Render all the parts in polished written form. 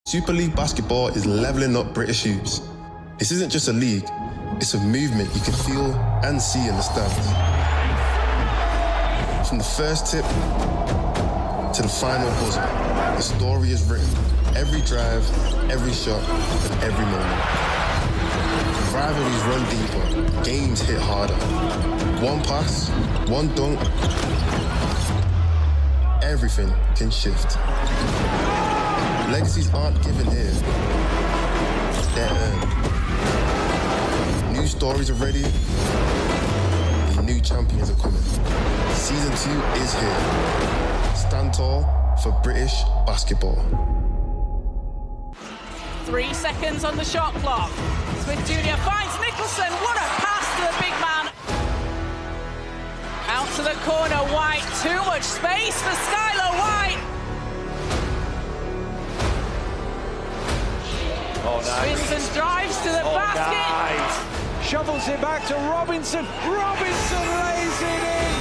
Super League basketball is levelling up British youths. This isn't just a league, it's a movement you can feel and see in the stands. From the first tip to the final buzzer, the story is written. Every drive, every shot, and every moment. Rivalries run deeper, games hit harder. One pass, one dunk, everything can shift. Legacies aren't given here, they're earned. New stories are ready, and new champions are coming. Season 2 is here. Stand tall for British basketball. 3 seconds on the shot clock. Smith Jr. finds Nicholson. What a pass to the big man. Out to the corner, White. Too much space for Skylar White. Oh, nice. Spins and drives to the basket. Nice. Shovels it back to Robinson. Robinson lays it in.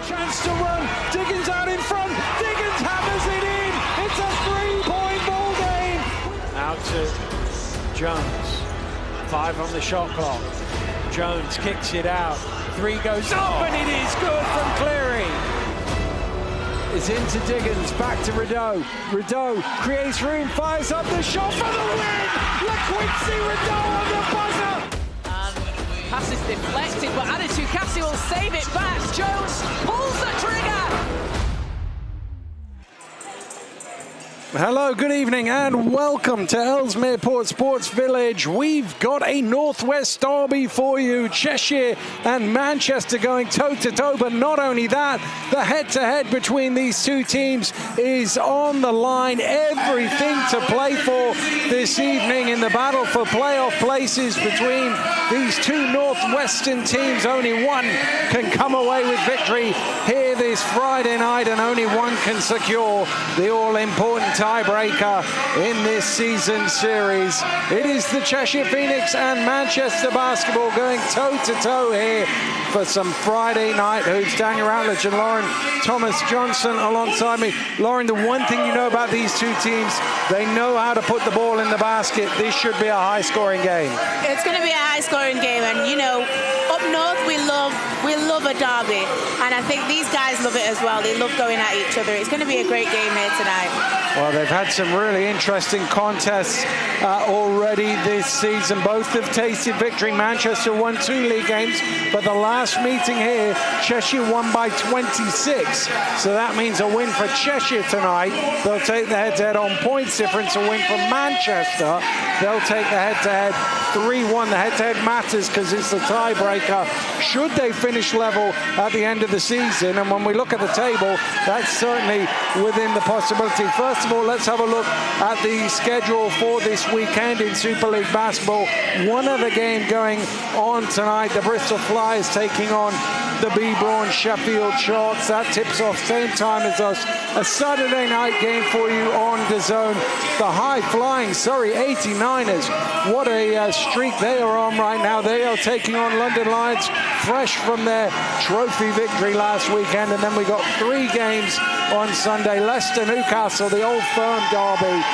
Chance to run. Diggins out in front. Diggins hammers it in. It's a 3-point ball game. Out to Jones. 5 on the shot clock. Jones kicks it out. 3 goes up and it is good from Cleary. It's into Diggins, back to Rideau. Rideau creates room, fires up the shot for the win! LaQuincy Rideau on the buzzer! Pass is deflected, but Aditu Cassie will save it back. Jones pulls the trigger. Hello, good evening, and welcome to Ellesmere Port Sports Village. We've got a Northwest derby for you. Cheshire and Manchester going toe-to-toe, but not only that, the head-to-head between these two teams is on the line. Everything to play for this evening in the battle for playoff places between these two Northwestern teams. Only one can come away with victory here this Friday night, and only one can secure the all-important tiebreaker in this season series. It is the Cheshire Phoenix and Manchester basketball going toe-to-toe here for some Friday night hoops. Daniel Routledge and Lauren Thomas Johnson alongside me. Lauren, the one thing you know about these two teams, they know how to put the ball in the basket. This should be a high-scoring game. It's going to be a high-scoring game, and you know, up north we love a derby, and I think these guys love it as well. They love going at each other. It's going to be a great game here tonight. Well, they've had some really interesting contests already this season. Both have tasted victory. Manchester won 2 league games, but the last meeting here, Cheshire won by 26. So that means a win for Cheshire tonight. They'll take the head-to-head on points difference. A win for Manchester. They'll take the head-to-head 3-1. The head-to-head matters because it's the tiebreaker should they finish level at the end of the season. And when we look at the table, that's certainly within the possibility. First of all, let's have a look at the schedule for this weekend in Super League basketball. One other game going on tonight. The Bristol Flyers taking on the B-Brawn Sheffield Sharks. That tips off same time as us. A Saturday night game for you on DAZN. The high-flying Surrey 89ers. What a streak they are on right now. They are taking on London Lions, fresh from their trophy victory last weekend. And then we got 3 games on Sunday. Leicester, Newcastle, the Old Firm derby.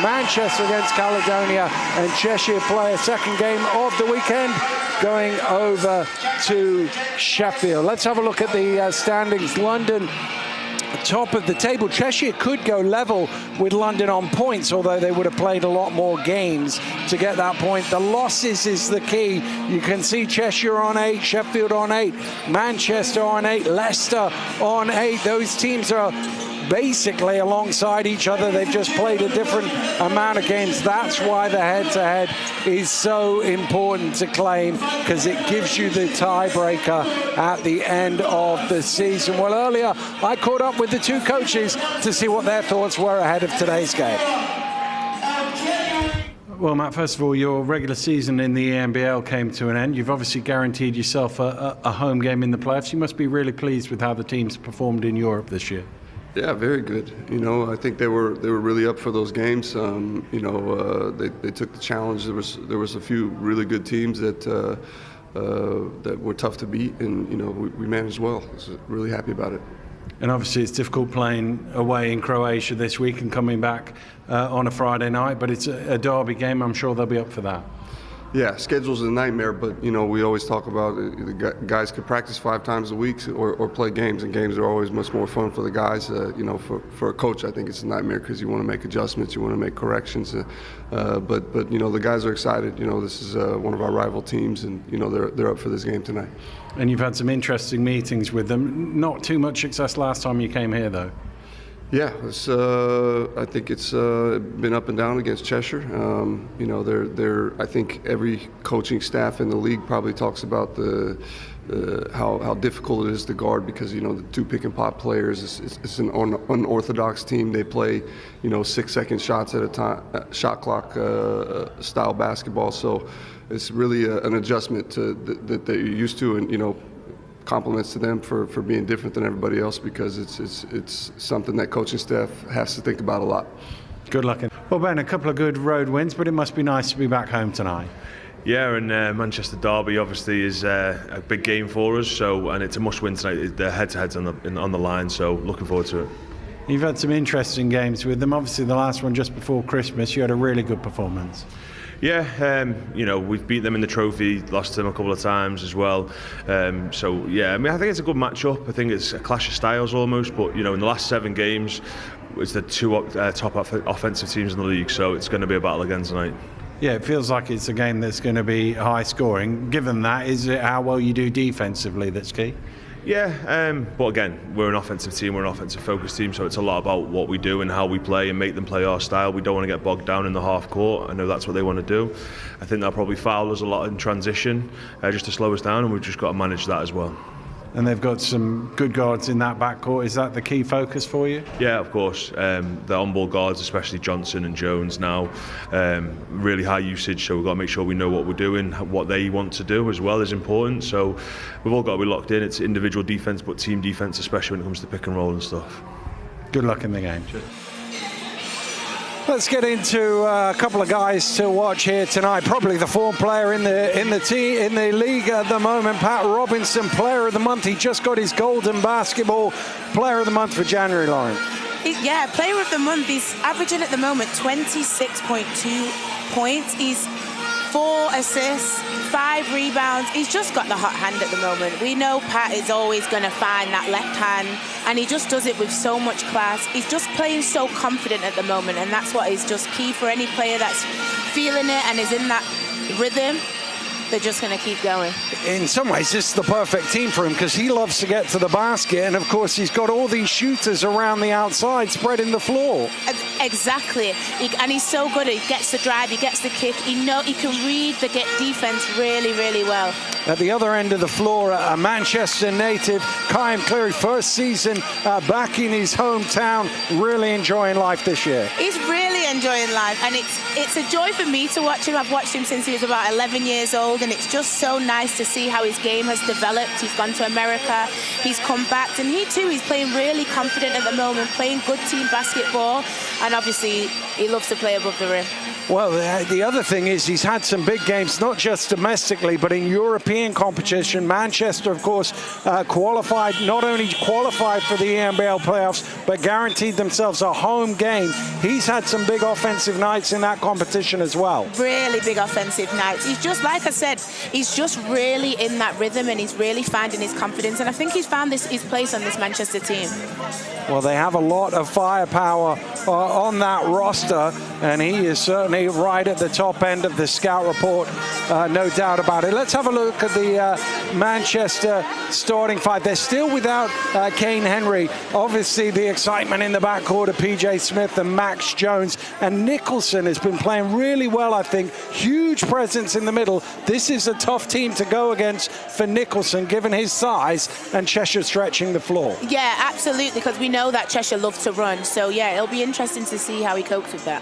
Manchester against Caledonia, and Cheshire play a second game of the weekend going over to Sheffield. Let's have a look at the standings. London top of the table. Cheshire could go level with London on points, although they would have played a lot more games to get that point. The losses is the key. You can see Cheshire on 8, Sheffield on 8, Manchester on 8, Leicester on 8. Those teams are basically alongside each other. They've just played a different amount of games. That's why the head-to-head is so important to claim, because it gives you the tiebreaker at the end of the season. Well, earlier I caught up with the two coaches to see what their thoughts were ahead of today's game. Well, Matt, first of all, your regular season in the ENBL came to an end. You've obviously guaranteed yourself a home game in the playoffs. You must be really pleased with how the teams performed in Europe this year. Yeah, very good. You know, I think they were really up for those games. They took the challenge. There was a few really good teams that were tough to beat, and we managed well. So really happy about it. And obviously it's difficult playing away in Croatia this week and coming back on a Friday night, but it's a derby game. I'm sure they'll be up for that. Yeah, schedule's a nightmare, but we always talk about the guys could practice 5 times a week or play games, and games are always much more fun for the guys. For a coach, I think it's a nightmare because you want to make adjustments, you want to make corrections, but the guys are excited. This is one of our rival teams, and they're up for this game tonight. And you've had some interesting meetings with them. Not too much success last time you came here, though. Yeah, I think it's been up and down against Cheshire. I think every coaching staff in the league probably talks about how difficult it is to guard because the 2 pick and pop players. It's an unorthodox team. They play 6-second shots at a time, shot clock style basketball. So it's really an adjustment that you're used to, and compliments to them for being different than everybody else because it's something that coaching staff has to think about a lot. Good luck. Well, Ben, a couple of good road wins, but it must be nice to be back home tonight. Yeah, and Manchester derby obviously is a big game for us. And it's a must-win tonight. The head-to-heads on the line, so looking forward to it. You've had some interesting games with them. Obviously, the last one just before Christmas, you had a really good performance. Yeah, we've beat them in the trophy, lost them a couple of times as well. I think it's a good match-up. I think it's a clash of styles almost, but in the last 7 games, it's the 2 top offensive teams in the league, so it's going to be a battle again tonight. Yeah, it feels like it's a game that's going to be high scoring. Given that, is it how well you do defensively that's key? Yeah, but again, we're an offensive team, we're an offensive focused team, so it's a lot about what we do and how we play and make them play our style. We don't want to get bogged down in the half court. I know that's what they want to do. I think they'll probably foul us a lot in transition just to slow us down, and we've just got to manage that as well. And they've got some good guards in that backcourt. Is that the key focus for you? Yeah, of course. The on-ball guards, especially Johnson and Jones now, really high usage, so we've got to make sure we know what we're doing. What they want to do as well is important, so we've all got to be locked in. It's individual defence, but team defence, especially when it comes to pick and roll and stuff. Good luck in the game. Cheers. Let's get into a couple of guys to watch here tonight. Probably the form player in the league at the moment, Pat Robinson, Player of the Month. He just got his Golden Basketball Player of the Month for January, Lauren. Yeah, Player of the Month. He's averaging at the moment 26.2 points. He's 4 assists, 5 rebounds. He's just got the hot hand at the moment. We know Pat is always going to find that left hand, and he just does it with so much class. He's just playing so confident at the moment, and that's what is just key for any player that's feeling it and is in that rhythm. They're just going to keep going. In some ways, this is the perfect team for him because he loves to get to the basket, and of course, he's got all these shooters around the outside spreading the floor. Exactly, and he's so good. He gets the drive, he gets the kick. He can read the defense really, really well. At the other end of the floor, a Manchester native, Kyle Cleary, first season back in his hometown, really enjoying life this year. He's really enjoying life, and it's a joy for me to watch him. I've watched him since he was about 11 years old, and it's just so nice to see how his game has developed. He's gone to America, he's come back, and he's playing really confident at the moment, playing good team basketball, and obviously he loves to play above the rim. Well, the other thing is he's had some big games, not just domestically, but in European competition. Manchester, of course, not only qualified for the EMBL playoffs, but guaranteed themselves a home game. He's had some big offensive nights in that competition as well. Really big offensive nights. He's just, like I said, he's just really in that rhythm, and he's really finding his confidence. And I think he's found his place on this Manchester team. Well, they have a lot of firepower on that roster, and he is certainly right at the top end of the scout report, no doubt about it. Let's have a look at the Manchester starting 5. They're still without Kane Henry. Obviously, the excitement in the backcourt of PJ Smith and Max Jones, and Nicholson has been playing really well, I think. Huge presence in the middle. This is a tough team to go against for Nicholson, given his size, and Cheshire stretching the floor. Yeah, absolutely, because we know that Cheshire loves to run. So, yeah, it'll be interesting to see how he copes with that.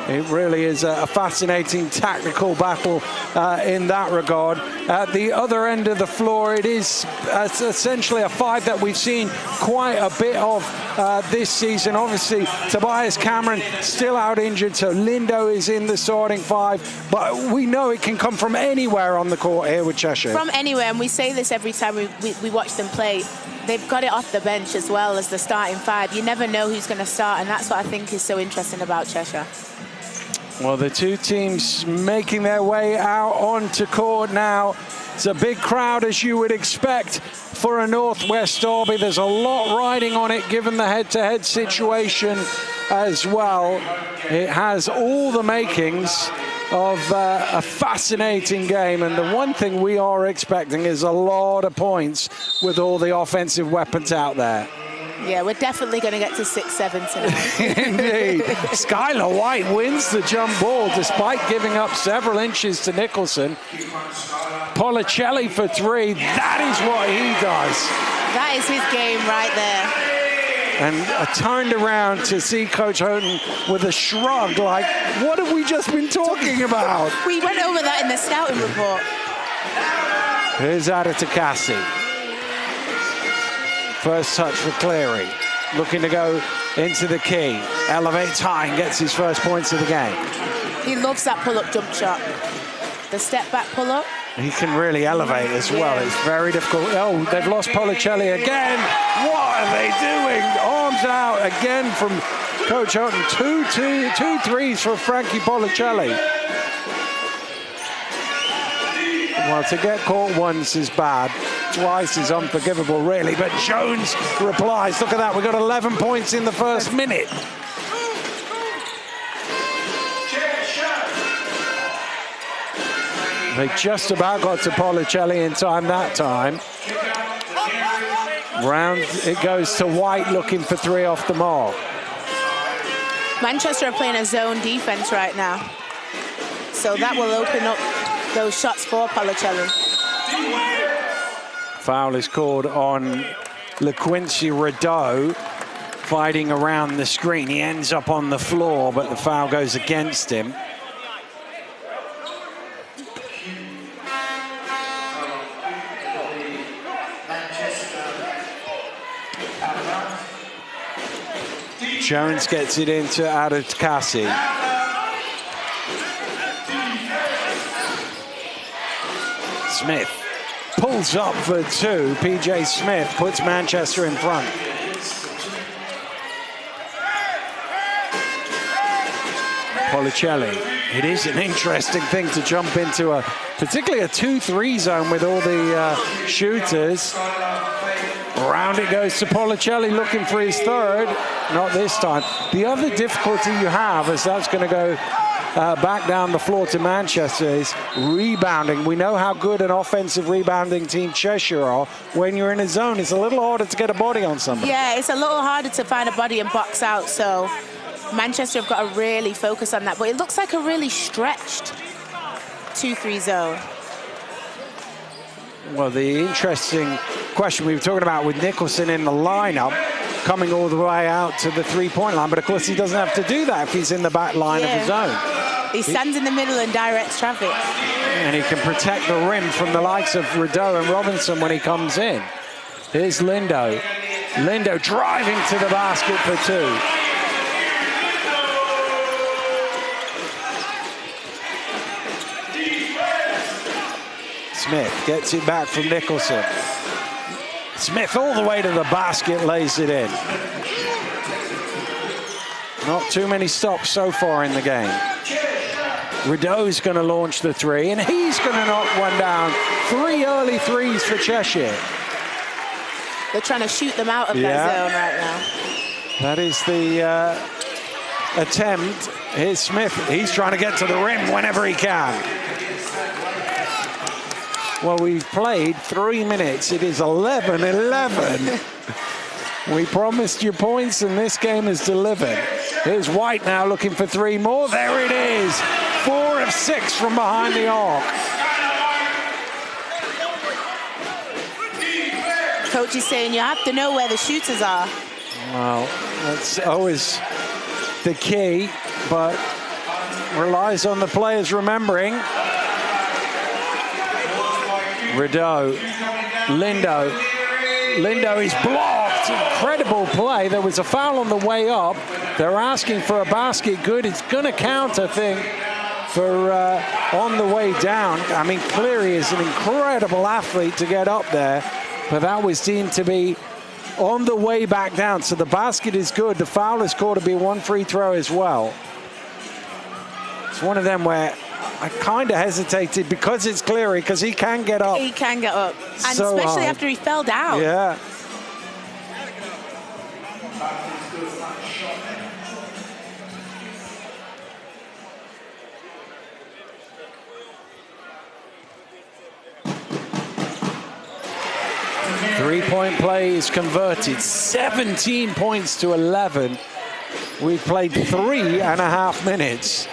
It really is a fascinating tactical battle in that regard. At the other end of the floor, it is essentially a fight that we've seen quite a bit of this season. Obviously, Tobias Cameron still out injured, so Lindo is in the starting five. But we know it can come from anywhere on the court here with Cheshire. From anywhere, and we say this every time we watch them play. They've got it off the bench as well as the starting five. You never know who's going to start, and that's what I think is so interesting about Cheshire. Well, the two teams making their way out onto court now. It's a big crowd, as you would expect, for a Northwest derby. There's a lot riding on it, given the head-to-head situation as well. It has all the makings of a fascinating game, and the one thing we are expecting is a lot of points with all the offensive weapons out there. Yeah, we're definitely going to get to 6-7 tonight. Indeed. Skylar White wins the jump ball despite giving up several inches to Nicholson. Policelli for three. That is what he does. That is his game right there. And I turned around to see Coach Houghton with a shrug like, what have we just been talking about? We went over that in the scouting report. Here's Adita Cassie. First touch for Cleary. Looking to go into the key. Elevates high and gets his first points of the game. He loves that pull-up jump shot. The step-back pull-up. He can really elevate as well. It's very difficult. Oh, they've lost Policelli again. What are they doing? Arms out again from Coach Houghton. Two threes for Frankie Policelli. Well, to get caught once is bad. Twice is unforgivable, really. But Jones replies. Look at that. We got 11 points in the first minute. They just about got to Policelli in time that time. Round it goes to White, looking for three off the mark. Manchester are playing a zone defense right now. So that will open up those shots for Policelli. Foul is called on LaQuincy Rideau, fighting around the screen. He ends up on the floor, but the foul goes against him. Jones gets it into Adita Cassie. Smith pulls up for two. PJ Smith puts Manchester in front. Policelli. It is an interesting thing to jump into particularly a 2-3 zone with all the shooters. Around it goes to Policelli, looking for his third. Not this time. The other difficulty you have, as that's going to go back down the floor to Manchester, is rebounding. We know how good an offensive rebounding team Cheshire are. When you're in a zone, it's a little harder to get a body on somebody. Yeah, it's a little harder to find a body and box out, so Manchester have got to really focus on that. But it looks like a really stretched 2-3 zone. Well, the interesting question we were talking about with Nicholson in the lineup, coming all the way out to the three-point line, but of course he doesn't have to do that if he's in the back line of his own. He stands in the middle and directs traffic. And he can protect the rim from the likes of Rideau and Robinson when he comes in. Here's Lindo. Lindo driving to the basket for two. Smith gets it back from Nicholson. Smith all the way to the basket, lays it in. Not too many stops so far in the game. Rideau's going to launch the three, and he's going to knock one down. 3 early threes for Cheshire. They're trying to shoot them out of that zone right now. That is the attempt. Here's Smith. He's trying to get to the rim whenever he can. Well, we've played 3 minutes. It is 11-11. We promised you points, and this game has delivered. Here's White now looking for 3 more. There it is. 4 of 6 from behind the arc. Coach is saying you have to know where the shooters are. Well, that's always the key, but relies on the players remembering. Rideau, Lindo. Lindo is blocked. Incredible play. There was a foul on the way up. They're asking for a basket. Good. It's going to count, I think, for on the way down. I mean, Cleary is an incredible athlete to get up there, but that was deemed to be on the way back down. So the basket is good. The foul is called to be one free throw as well. It's one of them where I kind of hesitated because it's Cleary, because he can get up. He can get up. And so especially hard. after he fell down. Yeah. Three-point play is converted. 17 points to 11. We've played 3.5 minutes.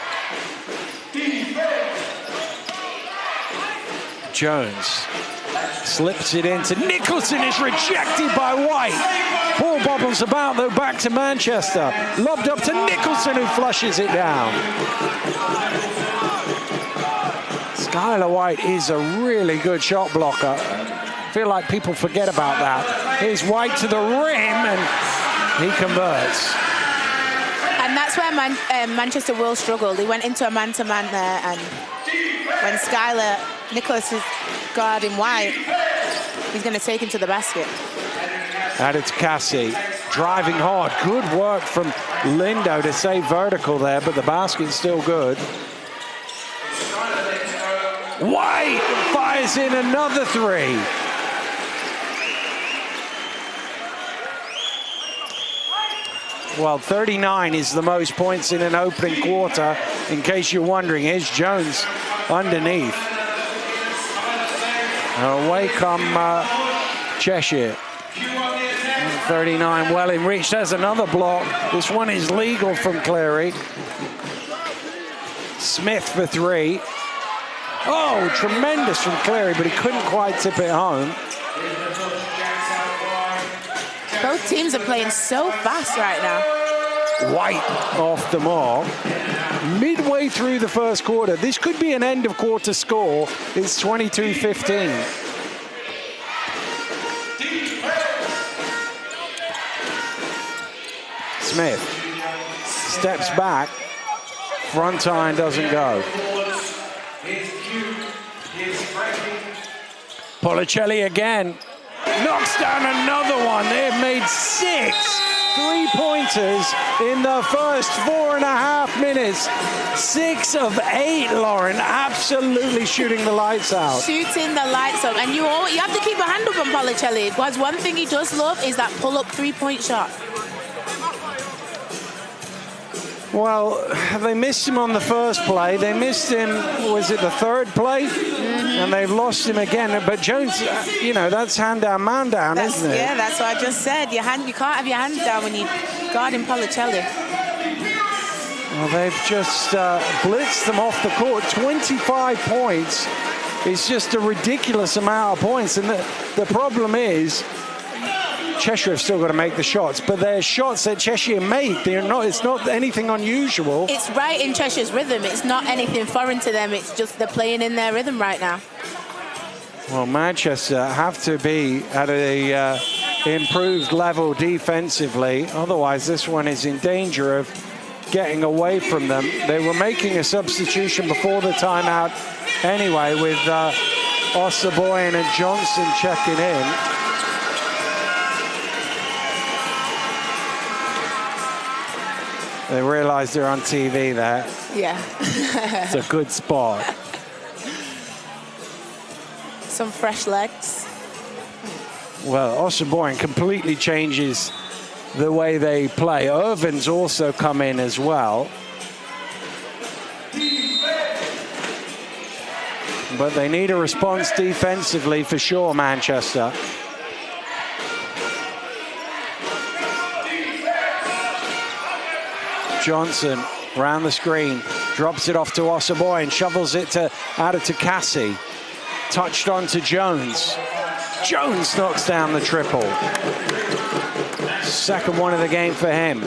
Jones slips it into Nicholson, is rejected by White. Ball bobbles about though, back to Manchester. Lobbed up to Nicholson, who flushes it down. Skylar White is a really good shot blocker. I feel like people forget about that. Here's White to the rim and he converts. And that's where Manchester will struggle. They went into a man-to-man there, and when Skylar Nicholas is guarding White, he's going to take him to the basket. And it's Cassie driving hard. Good work from Lindo to save vertical there, but the basket's still good. White fires in another three. Well, 39 is the most points in an opening quarter, in case you're wondering. Here's Jones underneath. Away come Cheshire. 39 well in reach. There's another block. This one is legal from Cleary. Smith for three. Oh, tremendous from Cleary, but he couldn't quite tip it home. Both teams are playing so fast right now. White off the mark. Midway through the first quarter. This could be an end of quarter score. It's 22-15. Smith steps back. Front iron doesn't go. Policelli again. Knocks down another one. They've made 6 3-pointers in the first 4.5 minutes. 6 of 8, Lauren. Absolutely shooting the lights out. Shooting the lights out. And you have to keep a hand up on Policelli, because one thing he does love is that pull-up 3-point shot. Well, they missed him on the first play. They missed him, was it the third play? And they've lost him again. But Jones, you know, that's hand down, man down, isn't it? Yeah, that's what I just said. You can't have your hands down when you're guarding Policelli. Well, they've just blitzed them off the court. 25 points is just a ridiculous amount of points. And the problem is, Cheshire have still got to make the shots, but they're shots that Cheshire make. It's not anything unusual. It's right in Cheshire's rhythm. It's not anything foreign to them. It's just they're playing in their rhythm right now. Well, Manchester have to be at a improved level defensively. Otherwise, this one is in danger of getting away from them. They were making a substitution before the timeout anyway, with Ossaboyan and Johnson checking in. They realise they're on TV there. Yeah. It's a good spot. Some fresh legs. Well, Ossaboyan completely changes the way they play. Irvin's also come in as well. But they need a response defensively for sure, Manchester. Johnson around the screen, drops it off to Ossaboyan, shovels it out to Cassie. Touched on to Jones. Jones knocks down the triple. Second one of the game for him.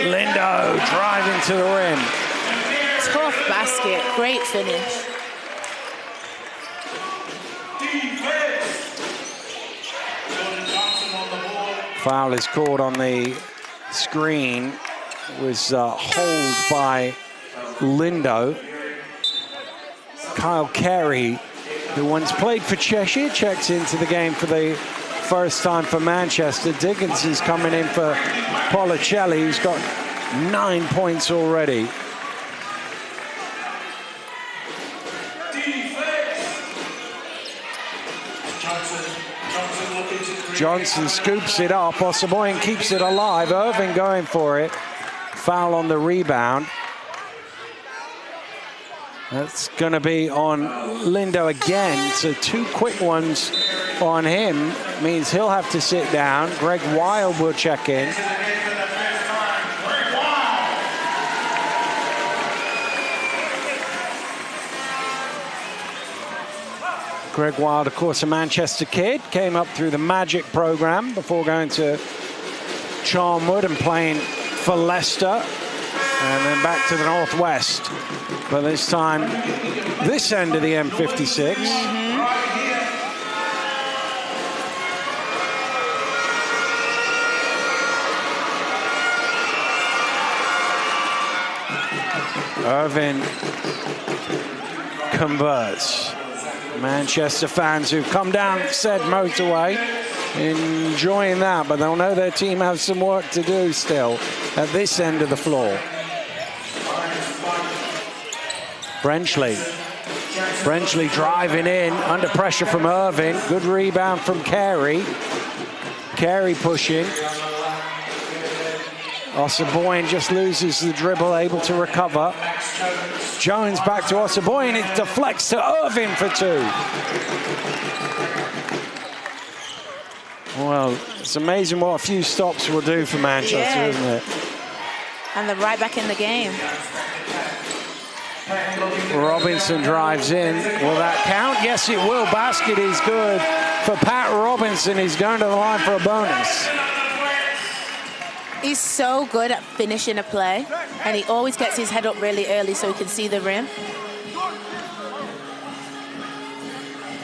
Lindo driving to the rim. Tough basket, great finish. Foul is called on the screen. It was hold by Lindo. Kyle Carey, who once played for Cheshire, checks into the game for the first time for Manchester. Dickinson's coming in for Policelli, who's got 9 points already. Johnson scoops it up. Ossaboyan keeps it alive. Irving going for it. Foul on the rebound. That's going to be on Lindo again. So 2 quick ones on him. Means he'll have to sit down. Greg Wild will check in. Greg Wild, of course, a Manchester kid, came up through the Magic program before going to Charnwood and playing for Leicester, and then back to the Northwest. But this time, this end of the M56. Irvin converts. Manchester fans who've come down said motorway, enjoying that, but they'll know their team have some work to do still at this end of the floor. Brenchley driving in, under pressure from Irvin. Good rebound from Carey. Carey pushing. Ossaboyan just loses the dribble, able to recover. Jones back to Ossaboyan, it deflects to Irvin for 2. Well, it's amazing what a few stops will do for Manchester, isn't it? And they're right back in the game. Robinson drives in. Will that count? Yes, it will. Basket is good for Pat Robinson. He's going to the line for a bonus. He's so good at finishing a play, and he always gets his head up really early so he can see the rim.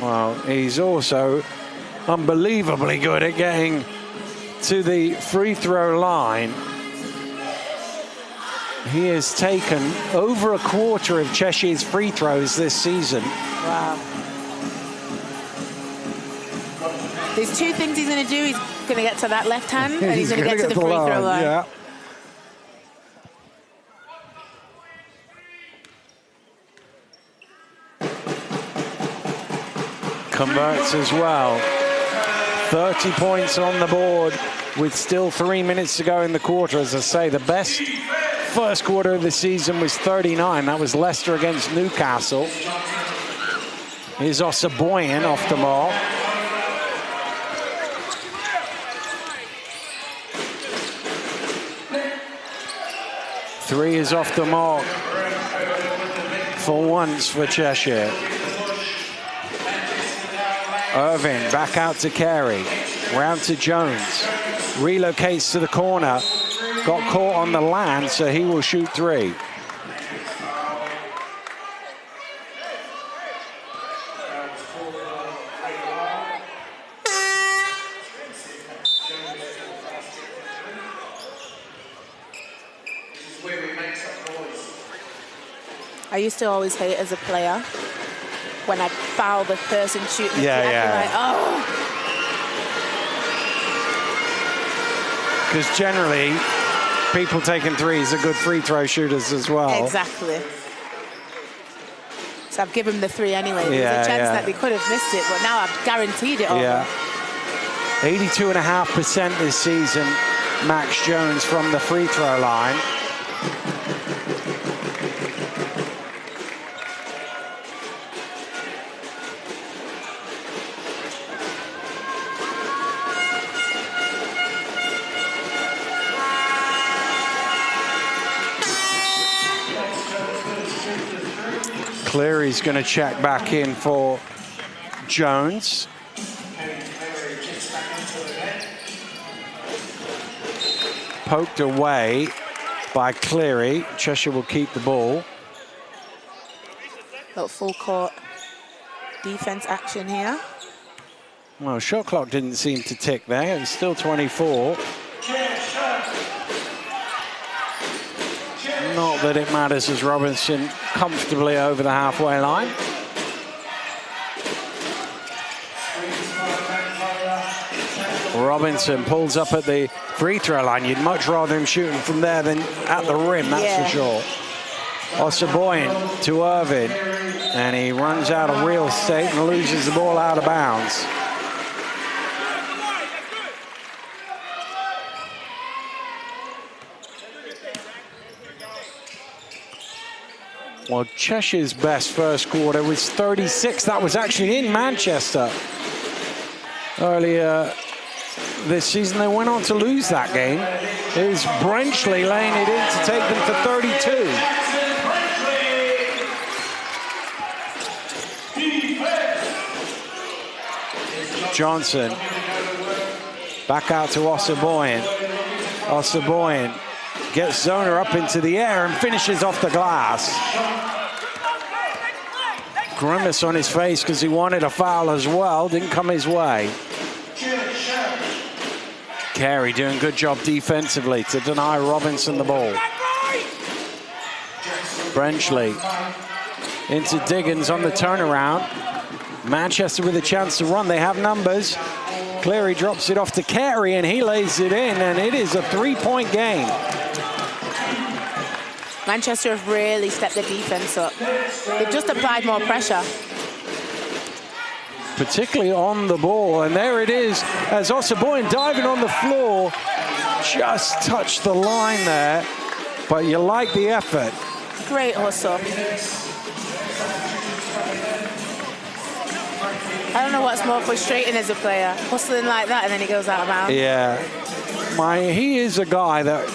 Well, he's also unbelievably good at getting to the free throw line. He has taken over a quarter of Cheshire's free throws this season. Wow. There's 2 things he's going to do. He's going to get to that left hand, and he's going to get to the free throw line. Yeah. Converts as well. 30 points on the board with still 3 minutes to go in the quarter. As I say, the best first quarter of the season was 39. That was Leicester against Newcastle. Here's Ossaboyan off the mark. Three is off the mark for once for Cheshire. Irvin back out to Carey. Round to Jones. Relocates to the corner. Got caught on the land, so he will shoot 3. I used to always hate as a player when I foul the person shooting the Yeah, three. yeah. Like, oh. Because generally, people taking threes are good free throw shooters as well. Exactly. So I've given him the 3 anyway. There's Yeah, a chance yeah. that they could have missed it, but now I've guaranteed it all. Yeah. 82.5% this season, Max Jones from the free throw line. Cleary's going to check back in for Jones. Poked away. by Cleary. Cheshire will keep the ball. Little full court defense action here. Well, shot clock didn't seem to tick there. It's still 24. Not that it matters as Robinson comfortably over the halfway line. Robinson pulls up at the free throw line. You'd much rather him shooting from there than at the rim, that's for sure. Ossaboyan to Irvin, and he runs out of real estate and loses the ball out of bounds. Well, Cheshire's best first quarter was 36. That was actually in Manchester earlier this season. They went on to lose that game. It was Brenchley laying it in to take them to 32. Johnson back out to Ossaboyan. Ossaboyan gets Zona up into the air and finishes off the glass. Grimace on his face because he wanted a foul as well. Didn't come his way. Carey doing a good job defensively to deny Robinson the ball. Brenchley into Diggins on the turnaround. Manchester with a chance to run. They have numbers. Cleary drops it off to Carey and he lays it in, and it is a three-point game. Manchester have really stepped their defense up. They've just applied more pressure. Particularly on the ball, and there it is as Ossaboyan diving on the floor. Just touched the line there, but you like the effort. Great hustle. I don't know what's more frustrating as a player, hustling like that and then he goes out of bounds. Yeah, he is a guy that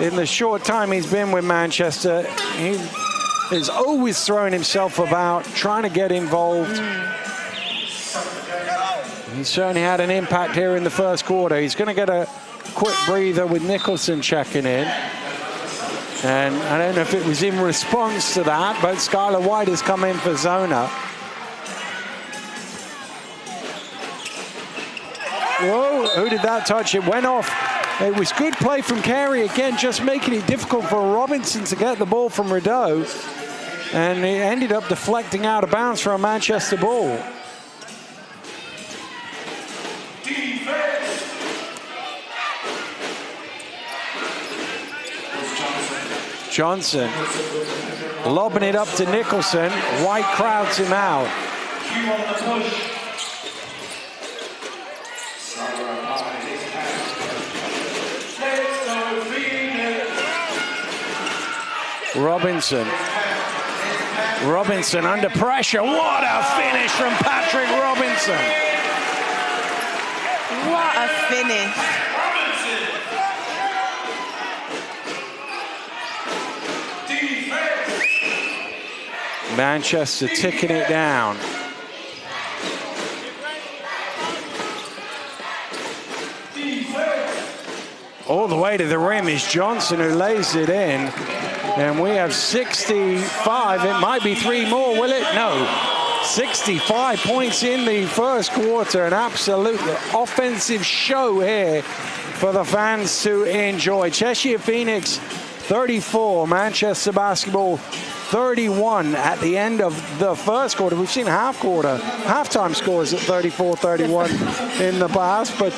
in the short time he's been with Manchester, he is always throwing himself about, trying to get involved. He certainly had an impact here in the first quarter. He's going to get a quick breather with Nicholson checking in. And I don't know if it was in response to that, but Skylar White has come in for Zona. Whoa, who did that touch? It went off. It was good play from Carey again, just making it difficult for Robinson to get the ball from Rideau. And it ended up deflecting out of bounds for a Manchester ball. Johnson lobbing it up to Nicholson. White crowds him out. Robinson under pressure. What a finish from Patrick Robinson. What a finish. Manchester ticking it down. All the way to the rim is Johnson, who lays it in. And we have 65. It might be three more, will it? No. 65 points in the first quarter. An absolute offensive show here for the fans to enjoy. Cheshire Phoenix 34, Manchester Basketball 31 at the end of the first quarter. We've seen halftime scores at 34-31 in the past, but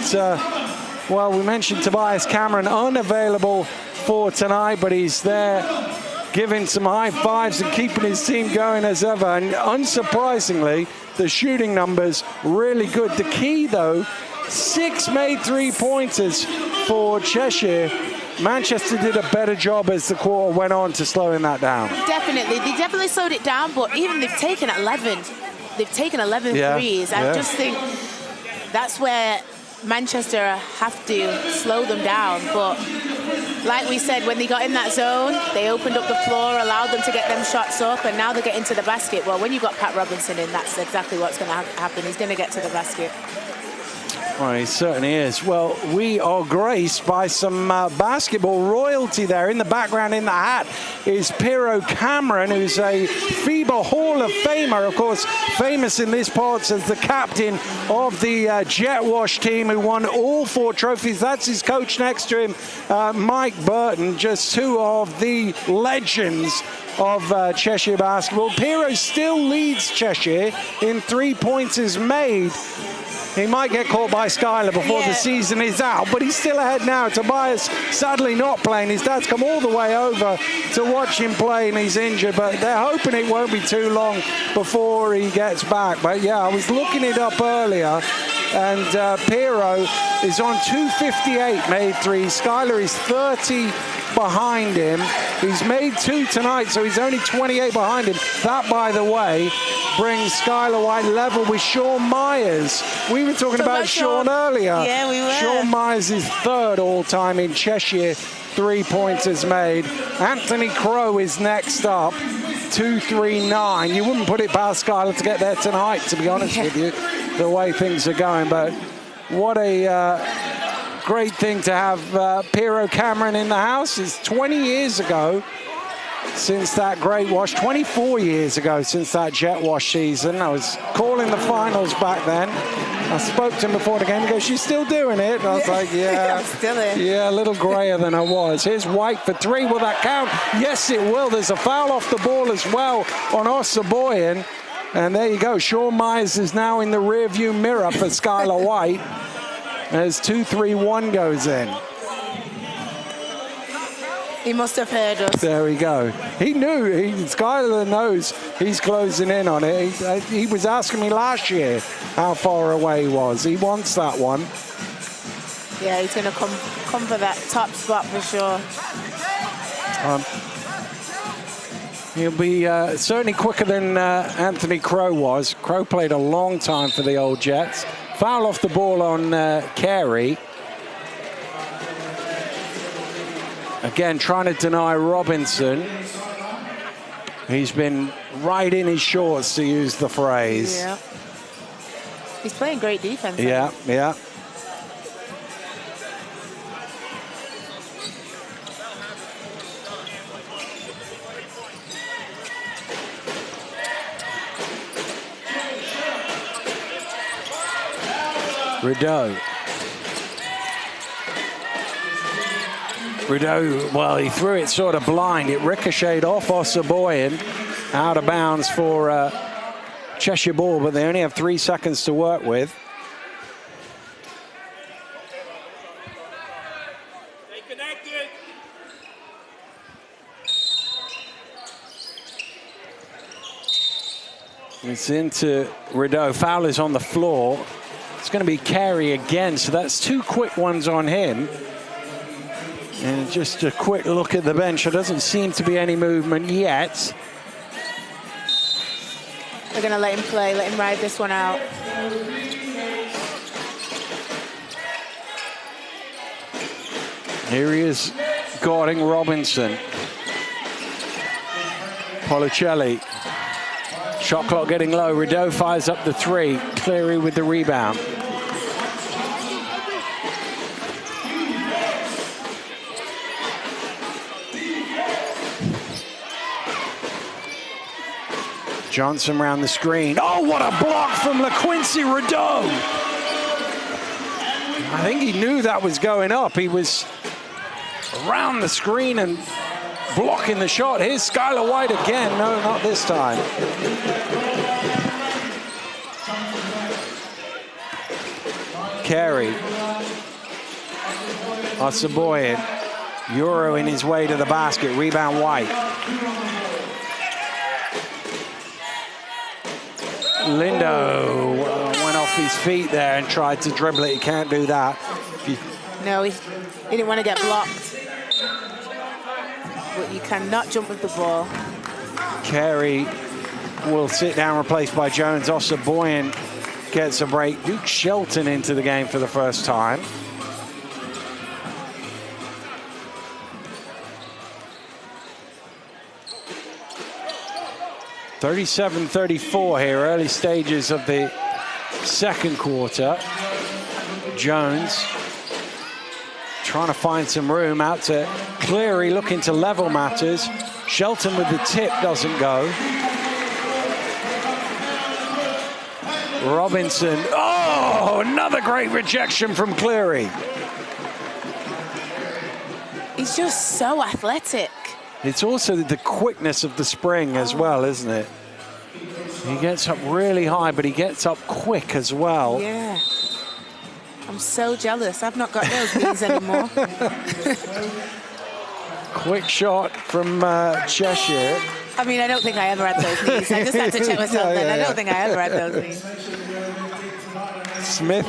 well, we mentioned Tobias Cameron unavailable for tonight, but he's there giving some high fives and keeping his team going as ever. And unsurprisingly, the shooting numbers really good. The key, though, 6 made three-pointers for Cheshire. Manchester did a better job as the quarter went on to slowing that down. Definitely. They definitely slowed it down, but even they've taken 11. They've taken 11 threes. I just think that's where Manchester have to slow them down. But like we said, when they got in that zone, they opened up the floor, allowed them to get them shots up, and now they get into the basket. Well, when you've got Pat Robinson in, that's exactly what's going to happen. He's going to get to the basket. Well, he certainly is. Well, we are graced by some basketball royalty there. In the background, in the hat, is Piero Cameron, who's a FIBA Hall of Famer, of course, famous in this part as the captain of the Jet Wash team, who won all 4 trophies. That's his coach next to him, Mike Burton, just 2 of the legends of Cheshire basketball. Piero still leads Cheshire in 3-pointers made. He might get caught by Skylar before the season is out, but he's still ahead now. Tobias sadly not playing. His dad's come all the way over to watch him play, and he's injured, but they're hoping it won't be too long before he gets back. But yeah, I was looking it up earlier, and Piero is on 258 made 3. Skylar is 30 behind him. He's made 2 tonight, so he's only 28 behind him. That, by the way, brings Skylar White level with Sean Myers. We were talking about Sean earlier. Yeah, we were. Sean Myers is 3rd all-time in Cheshire 3-pointers made. Anthony Crow is next up, 239. You wouldn't put it past Skylar to get there tonight, to be honest with you, the way things are going. But what a great thing to have Piero Cameron in the house. It's 20 years ago since that great wash, 24 years ago since that Jet Wash season. I was calling the finals back then. I spoke to him before the game. He goes, "You still doing it?" And I was like, "Yeah, I'm still in." Yeah, a little grayer than I was. Here's White for 3. Will that count? Yes, it will. There's a foul off the ball as well on Osaboyan. And there you go. Sean Myers is now in the rearview mirror for Skylar White as 2-3-1 goes in. He must have heard us. There we go. He knew. Skylar knows he's closing in on it. He was asking me last year how far away he was. He wants that one. Yeah, he's going to come for that top spot for sure. He'll be certainly quicker than Anthony Crow was. Crow played a long time for the old Jets. Foul off the ball on Carey. Again, trying to deny Robinson. He's been right in his shorts, to use the phrase. Yeah. He's playing great defense. Yeah, yeah. Rideau, well, he threw it sort of blind. It ricocheted off Osaboyan, out of bounds for Cheshire ball, but they only have 3 seconds to work with. Stay connected. It's into Rideau. Foul is on the floor. It's going to be Carey again, so that's 2 quick ones on him. And just a quick look at the bench. There doesn't seem to be any movement yet. They're going to let him play, let him ride this one out. Here he is guarding Robinson. Policelli. Shot clock getting low. Rideau fires up the 3. Cleary with the rebound. Johnson around the screen. Oh, what a block from LaQuincy Rideau. I think he knew that was going up. He was around the screen and blocking the shot. Here's Skylar White again. No, not this time. Carey. Osaboyan. Euro in his way to the basket. Rebound White. Lindo went off his feet there and tried to dribble it. He can't do that. No, he didn't want to get blocked. But you cannot jump with the ball. Carey will sit down, replaced by Jones. Osaboyan gets a break. Duke Shelton into the game for the first time. (37-34) here, early stages of the second quarter. Jones trying to find some room out to Cleary, looking to level matters. Shelton with the tip doesn't go. Robinson, oh, another great rejection from Cleary. He's just so athletic. It's also the quickness of the spring as well, isn't it? He gets up really high, but he gets up quick as well. Yeah. I'm so jealous. I've not got those knees anymore. Quick shot from Cheshire. I mean, I don't think I ever had those knees. I just had to check myself then. I don't think I ever had those knees. Smith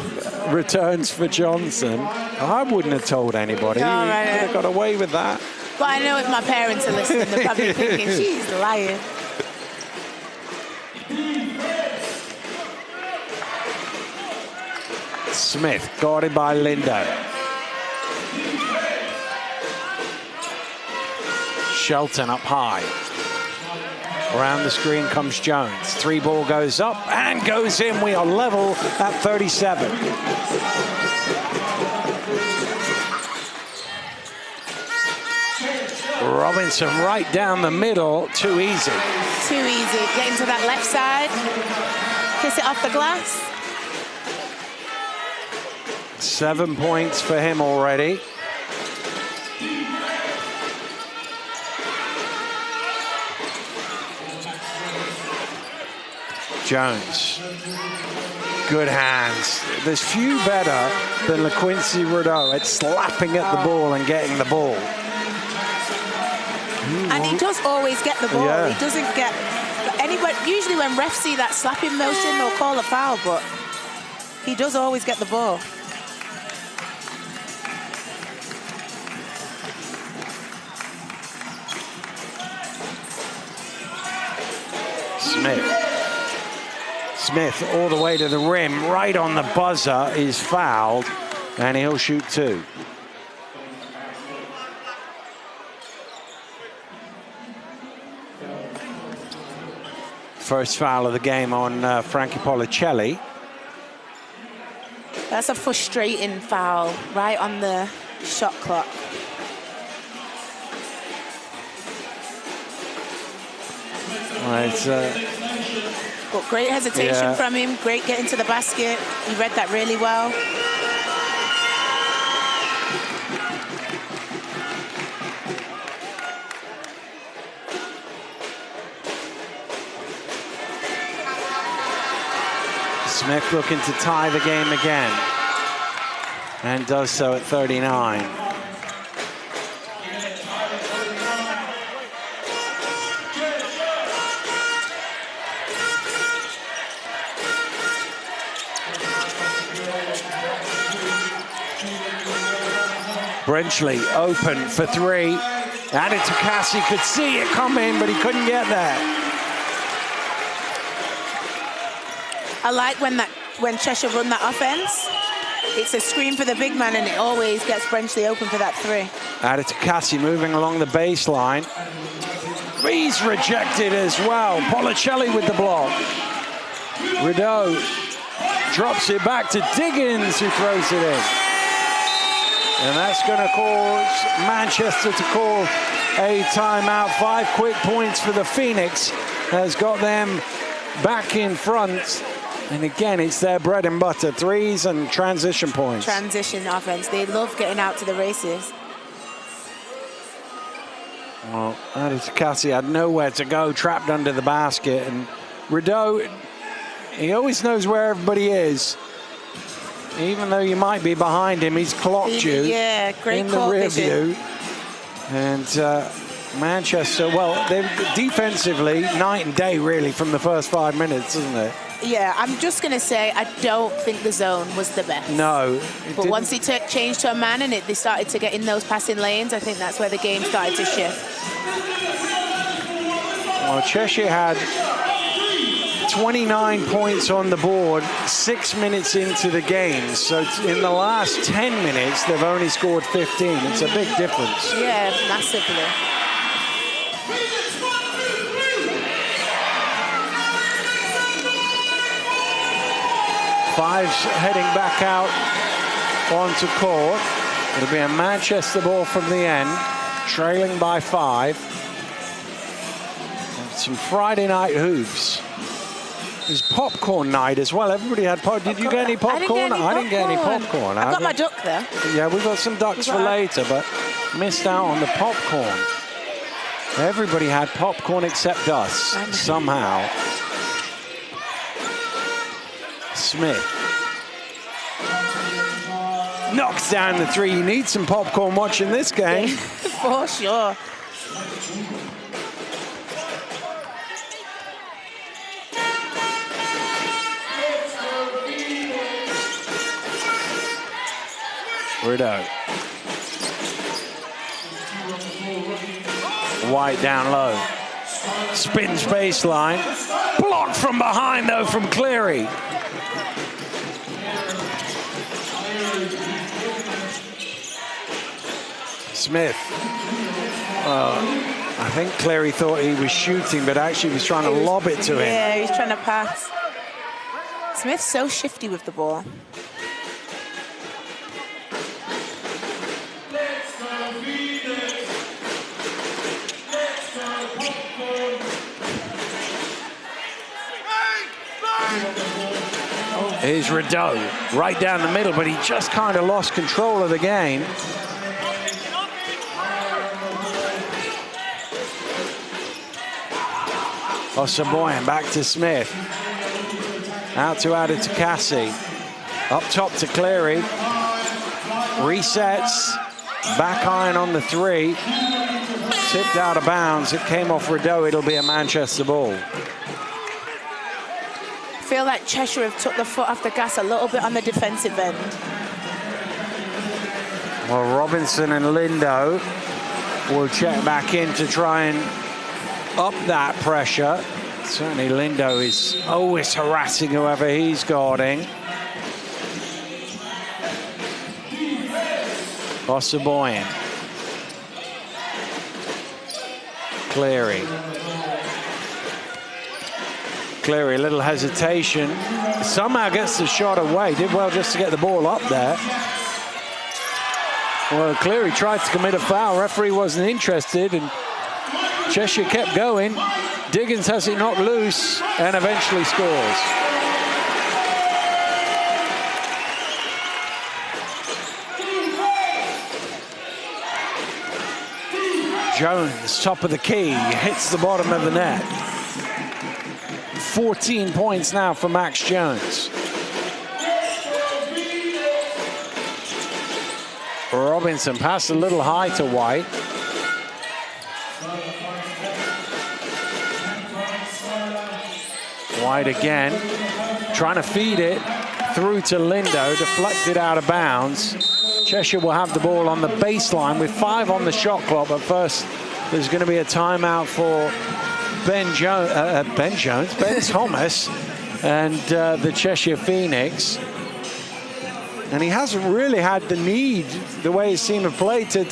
returns for Johnson. I wouldn't have told anybody. No, He right. could have got away with that. But I know if my parents are listening, they're probably thinking, she's lying. Smith guarded by Lindo. Shelton up high. Around the screen comes Jones. 3-ball goes up and goes in. We are level at 37. Robinson right down the middle. Too easy. Too easy. Get into that left side. Kiss it off the glass. 7 points for him already. Jones. Good hands. There's few better than LaQuincy Rideau at slapping at the ball and getting the ball. And he does always get the ball. Yeah. He doesn't get anybody. Usually when refs see that slapping motion, they'll call a foul, but he does always get the ball. Smith all the way to the rim, right on the buzzer, is fouled, and he'll shoot 2. First foul of the game on Frankie Policelli. That's a frustrating foul, right on the shot clock. But great hesitation from him, great getting to the basket. He read that really well. Smith looking to tie the game again, and does so at 39. Brenchley open for 3. Added to Cassie, could see it come in, but he couldn't get there. I like when Cheshire run that offense. It's a screen for the big man, and it always gets Brenchley open for that 3. Added to Cassie, moving along the baseline. He's rejected as well. Policelli with the block. Rideau drops it back to Diggins, who throws it in. And that's going to cause Manchester to call a timeout. 5 quick points for the Phoenix has got them back in front. And again, it's their bread and butter. 3s and transition points. Transition offense. They love getting out to the races. Well, Cassie had nowhere to go, trapped under the basket. And Rideau, he always knows where everybody is. Even though you might be behind him, he's clocked you. Yeah, great in the rear view. And Manchester, well, they're defensively night and day really from the first 5 minutes, isn't it? Yeah, I'm just going to say I don't think the zone was the best. No. But once it changed to a man and they started to get in those passing lanes, I think that's where the game started to shift. Well, Cheshire had 29 points on the board 6 minutes into the game. So in the last 10 minutes, they've only scored 15. It's a big difference. Yeah, massively. Fives heading back out onto court. It'll be a Manchester ball from the end, trailing by 5. And some Friday night hoops. There's popcorn night as well. Everybody had popcorn. Did you get any popcorn? I didn't get any popcorn. I got my duck there. Yeah, we got some ducks for later, but missed out on the popcorn. Everybody had popcorn except us, somehow. Smith knocks down the 3. You need some popcorn watching this game. For sure. Rideau. White down low. Spins baseline. Blocked from behind, though, from Cleary. Smith. I think Cleary thought he was shooting, but actually was trying to lob it to him. Yeah, he's trying to pass. Smith's so shifty with the ball. Here's Rideau, right down the middle, but he just kind of lost control of the game. Osaboyan back to Smith. Out to add it to Cassie. Up top to Cleary. Resets. Back iron on the 3. Tipped out of bounds. It came off Rideau. It'll be a Manchester ball. I feel like Cheshire have took the foot off the gas a little bit on the defensive end. Well, Robinson and Lindo will check back in to try and up that pressure. Certainly Lindo is always harassing whoever he's guarding. Osaboyan. Cleary. Cleary, a little hesitation. Somehow gets the shot away. Did well just to get the ball up there. Well, Cleary tried to commit a foul. Referee wasn't interested, and Cheshire kept going. Diggins has it knocked loose and eventually scores. Jones, top of the key, hits the bottom of the net. 14 points now for Max Jones. Robinson passed a little high to White. White again, trying to feed it through to Lindo, deflected out of bounds. Cheshire will have the ball on the baseline with 5 on the shot clock, but first there's going to be a timeout for Ben Thomas and the Cheshire Phoenix. And he hasn't really had the need, the way he seemed to play, to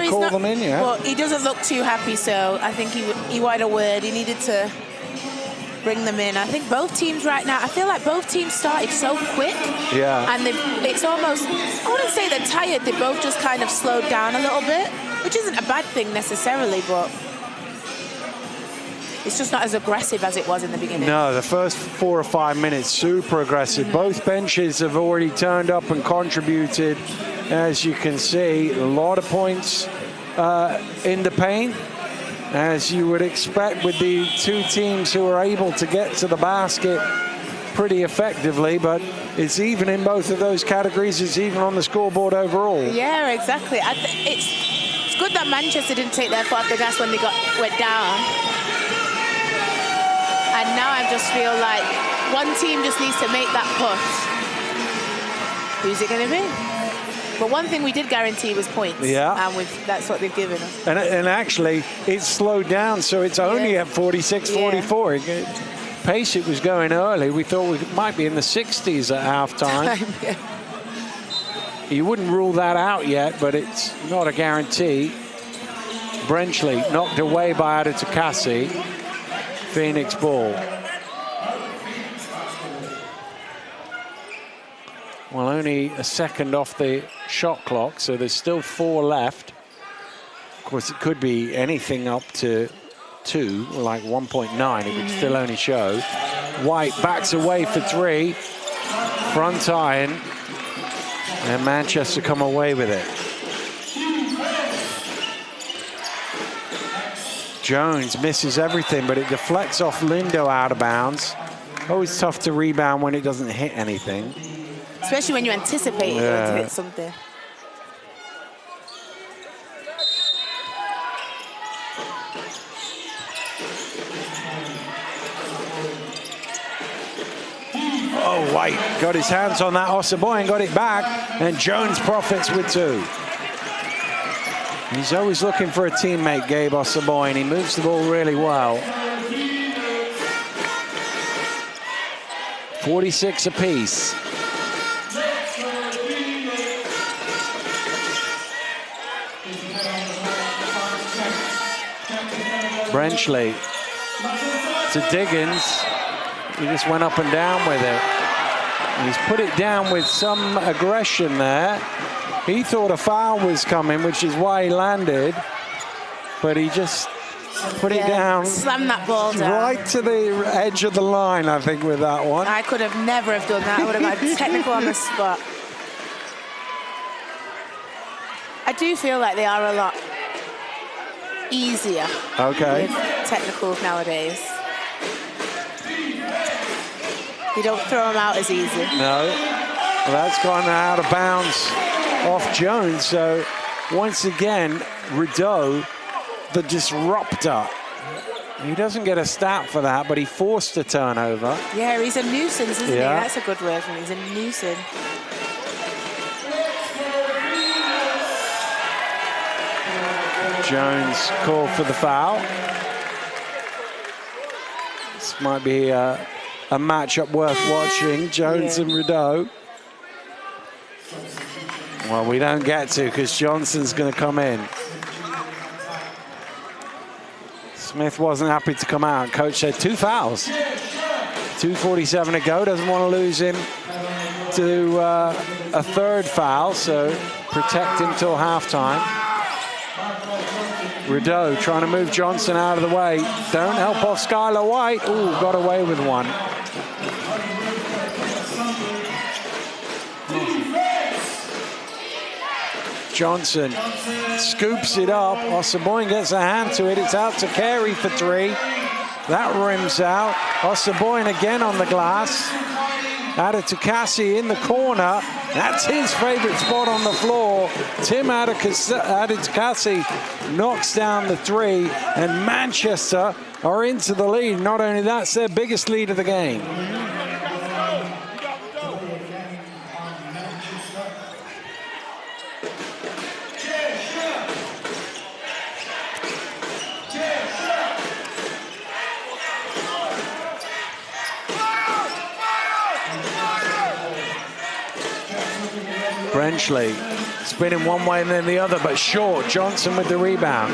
call them in yet. Well, he doesn't look too happy, so I think he wanted a word. He needed to bring them in. I think both teams right now, I feel like both teams started so quick. Yeah. And it's almost, I wouldn't say they're tired, they both just kind of slowed down a little bit, which isn't a bad thing necessarily, but it's just not as aggressive as it was in the beginning. No, the first 4 or 5 minutes, super aggressive. Both benches have already turned up and contributed. As you can see, a lot of points in the paint, as you would expect with the 2 teams who are able to get to the basket pretty effectively, but it's even in both of those categories. It's even on the scoreboard overall. Yeah, exactly. It's good that Manchester didn't take their foot off the gas when they went down. And now I just feel like one team just needs to make that push. Who's it going to be? But one thing we did guarantee was points. Yeah. And that's what they've given us. And actually, it's slowed down, so it's only at 46-44. Yeah. Pace, it was going early. We thought we might be in the 60s at halftime. Yeah. You wouldn't rule that out yet, but it's not a guarantee. Brenchley knocked away by Adetukasi. Phoenix ball. Well, only a second off the shot clock, so there's still 4 left. Of course, it could be anything up to 2, like 1.9. It would still only show. White backs away for 3. Front iron. And Manchester come away with it. Jones misses everything, but it deflects off Lindo out of bounds. Always tough to rebound when it doesn't hit anything. Especially when you anticipate it to hit something. Oh, White got his hands on that Osaboyan, got it back, and Jones profits with 2. He's always looking for a teammate, Gabe Osaboyan. He moves the ball really well. 46 apiece. Brenchley to Diggins. He just went up and down with it. He's put it down with some aggression there. He thought a foul was coming, which is why he landed, but he just put it down. Slammed that ball down. Right to the edge of the line, I think, with that one. I could have never have done that. I would have got technical on the spot. I do feel like they are a lot easier with technicals nowadays. You don't throw them out as easy. No. Well, that's gone out of bounds off Jones. So once again, Rideau, the disruptor. He doesn't get a stat for that, but he forced a turnover. Yeah, he's a nuisance, isn't he? That's a good word for him. He's a nuisance. Jones called for the foul. This might be a matchup worth watching, Jones and Rideau. Well, we don't get to because Johnson's going to come in. Smith wasn't happy to come out. Coach said 2 fouls. 2:47 to go. Doesn't want to lose him to a 3rd foul, so protect him till halftime. Rideau trying to move Johnson out of the way. Don't help off Skylar White. Ooh, got away with one. Johnson scoops it up. Osaboyan gets a hand to it. It's out to Carey for 3. That rims out. Osaboyan again on the glass. Added to Cassie in the corner. That's his favorite spot on the floor. Tim Adekasi knocks down the 3, and Manchester are into the lead. Not only that, it's their biggest lead of the game. Brenchley spinning one way and then the other, but short. Johnson with the rebound.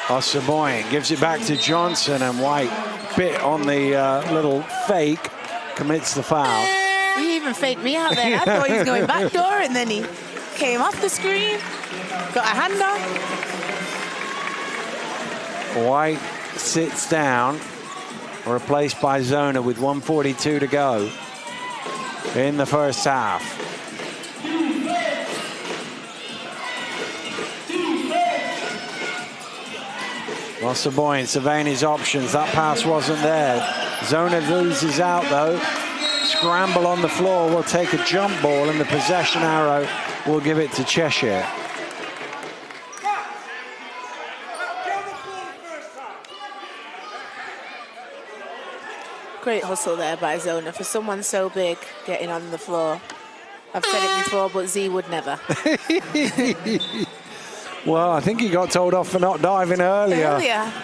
Osaboyan gives it back to Johnson, and White bit on the little fake, commits the foul. He even faked me out there. I thought he was going back door, and then he came off the screen, got a hand on. White sits down, replaced by Zona with 1:42 to go in the first half. Osaboyan surveying his options. That pass wasn't there. Zona loses out though. Scramble on the floor will take a jump ball, and the possession arrow will give it to Cheshire. Great hustle there by Zona for someone so big getting on the floor. I've said it before, but Z would never. Well, I think he got told off for not diving earlier.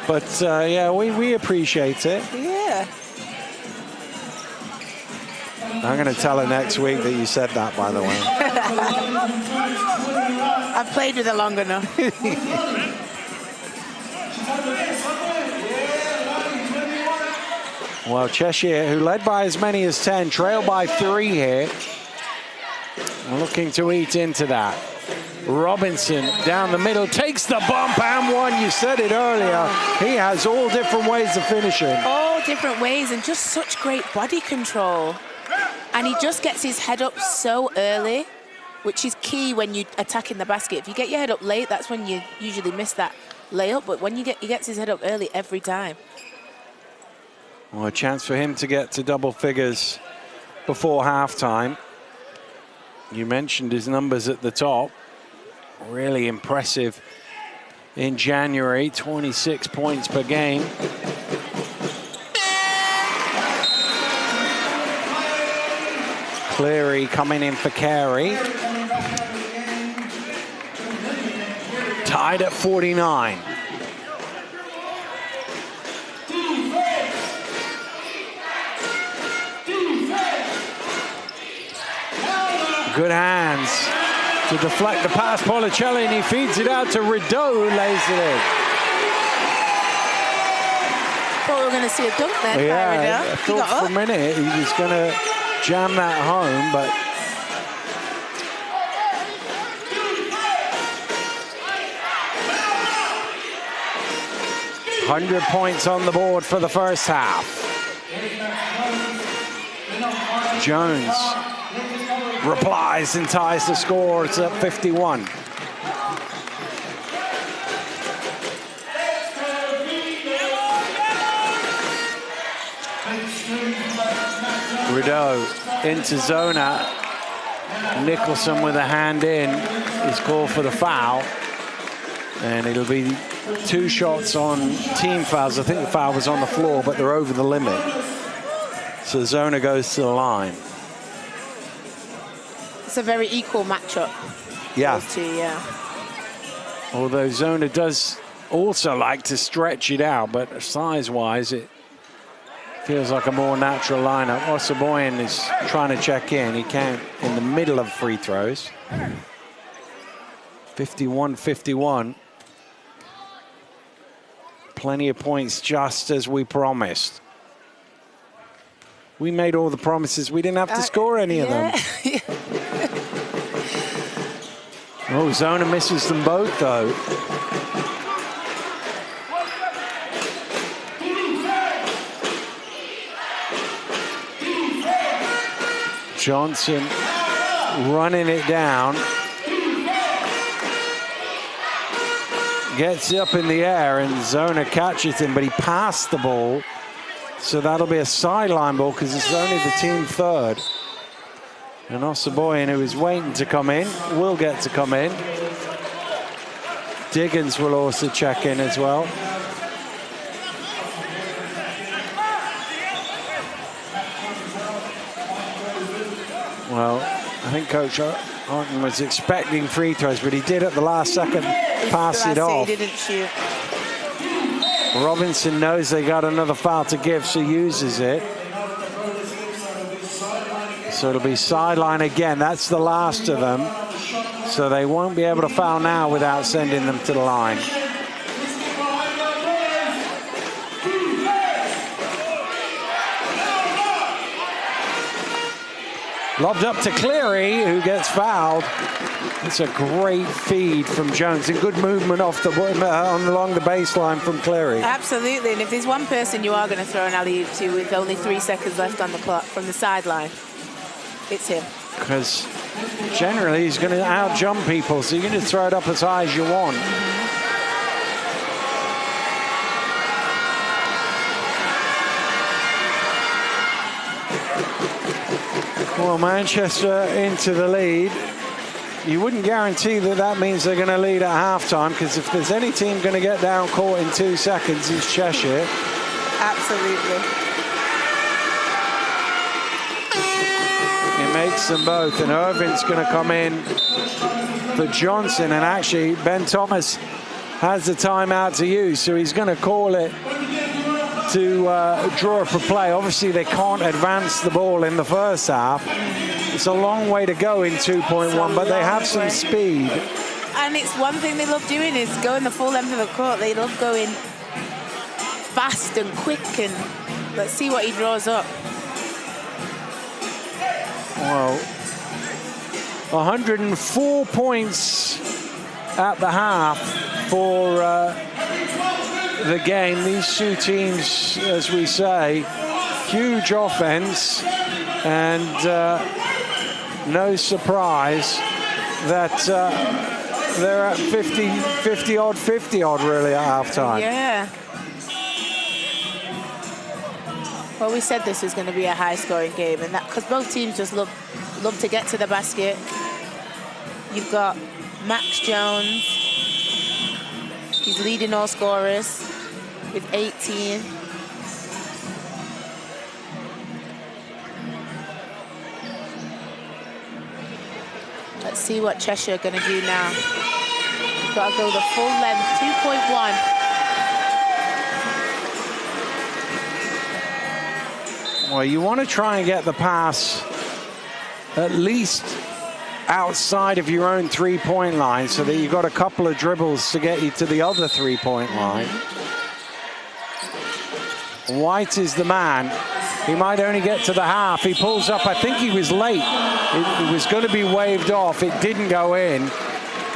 But yeah, we appreciate it. Yeah. I'm going to tell her next week that you said that, by the way. I've played with her long enough. Well, Cheshire, who led by as many as 10, trail by 3 here. Looking to eat into that. Robinson down the middle, takes the bump and one. You said it earlier. He has all different ways of finishing. All different ways and just such great body control. And he just gets his head up so early, which is key when you attack in the basket. If you get your head up late, that's when you usually miss that layup. But when he gets his head up early every time. Well, a chance for him to get to double figures before halftime. You mentioned his numbers at the top. Really impressive in January, 26 points per game. Cleary coming in for Carey. Tied at 49. Good hands to deflect the pass. Policelli, and he feeds it out to Rideau, who lays it in. Thought we were going to see a dunk there. Yeah, I thought for a minute he was going to jam that home, but 100 points on the board for the first half. Jones replies and ties the score. It's at 51. Rideau into Zona. Nicholson with a hand in is called for the foul. And it'll be 2 shots on team fouls. I think the foul was on the floor, but they're over the limit. So Zona goes to the line. It's a very equal matchup. Yeah. Those two, yeah. Although Zona does also like to stretch it out, but size-wise, it feels like a more natural lineup. Ossaboyan is trying to check in. He can't in the middle of free throws. 51-51. Plenty of points, just as we promised. We made all the promises. We didn't have to score any of them. Oh, Zona misses them both, though. Johnson running it down. Gets up in the air and Zona catches him, but he passed the ball. So that'll be a sideline ball because it's only the team third. And Ossaboyan, who is waiting to come in, will get to come in. Diggins will also check in as well. Well, I think Coach Orton was expecting free throws, but he did at the last second pass it off. He didn't shoot. Robinson knows they got another foul to give, so uses it. So it'll be sideline again. That's the last of them. So they won't be able to foul now without sending them to the line. Lobbed up to Cleary, who gets fouled. It's a great feed from Jones and good movement off the along the baseline from Cleary. Absolutely, and if there's one person you are going to throw an alley-oop to with only 3 seconds left on the clock from the sideline, it's him. Because generally he's going to out-jump people, so you're going to throw it up as high as you want. Well, Manchester into the lead. You wouldn't guarantee that that means they're going to lead at halftime, because if there's any team going to get down court in 2 seconds, it's Cheshire. Absolutely. It makes them both, and Irvin's going to come in for Johnson, and actually Ben Thomas has the timeout to use, so he's going to call it to draw up a play. Obviously, they can't advance the ball in the first half. It's a long way to go in 2.1, but they have some speed. And it's one thing they love doing is going the full length of the court. They love going fast and quick and Let's see what he draws up. Well, 104 points at the half for the game. These two teams, as we say, huge offense, and no surprise that they're at 50-odd really at halftime. Yeah. Well, we said this was going to be a high-scoring game, and that because both teams just love to get to the basket. You've got Max Jones. He's leading all scorers with 18. Let's see what Cheshire are going to do now. You've got to go the full length, 2.1. Well, you want to try and get the pass at least outside of your own three-point line so that you've got a couple of dribbles to get you to the other three-point line. White is the man. He might only get to the half. He pulls up. I think he was late. It was going to be waved off. It didn't go in,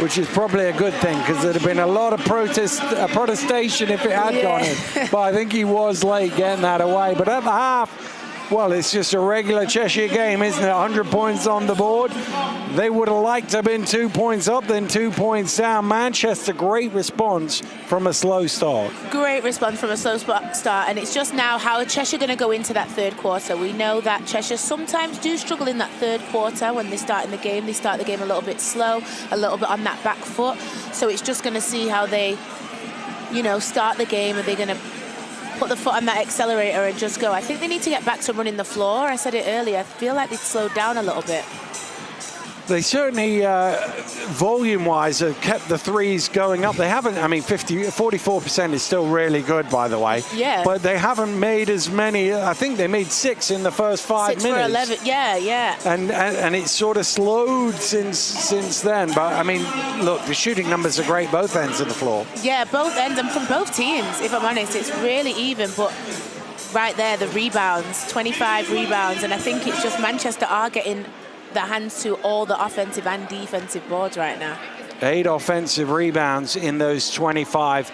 which is probably a good thing because there'd have been a lot of protestation if it had gone in. But I think he was late getting that away. But at the half, well, it's just a regular Cheshire game, isn't it? 100 points on the board. They would have liked to have been 2 points up, then 2 points down. Manchester, great response from a slow start. Great response from a slow start, and it's just now how are Cheshire going to go into that third quarter. We know that Cheshire sometimes do struggle in that third quarter when they start in the game. They start the game a little bit slow, a little bit on that back foot. So it's just going to see how they, you know, start the game. Are they going to put the foot on that accelerator and just go? I think they need to get back to running the floor. I said it earlier. I feel like they've slowed down a little bit. They certainly, volume-wise, have kept the threes going up. They haven't, I mean, 44% is still really good, by the way. Yeah. But they haven't made as many. I think they made 6 in the first 5 minutes. 6 for 11, yeah. And it's sort of slowed since then. But, I mean, look, the shooting numbers are great both ends of the floor. Yeah, both ends, and from both teams, if I'm honest. It's really even, but right there, the rebounds, 25 rebounds, and I think it's just Manchester are getting the hands to all the offensive and defensive boards right now. 8 offensive rebounds in those 25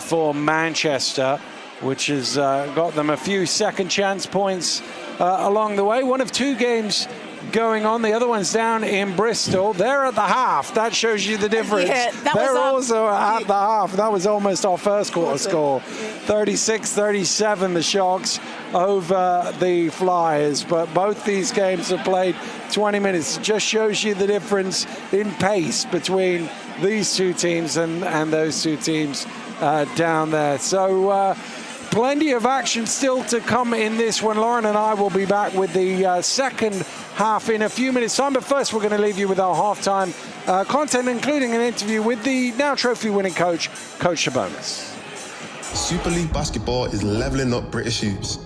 for Manchester, which has got them a few second chance points along the way. One of 2 games going on. The other one's down in Bristol. They're at the half. That shows you the difference. Yeah, they're also at the half. That was almost our first quarter score. 36-37, the Sharks over the Flyers. But both these games have played 20 minutes. It just shows you the difference in pace between these two teams and those two teams down there. So plenty of action still to come in this one. Lauren and I will be back with the second half in a few minutes' time. But first, we're going to leave you with our halftime content, including an interview with the now trophy-winning coach, Coach Sabonis. Super League basketball is leveling up British hoops.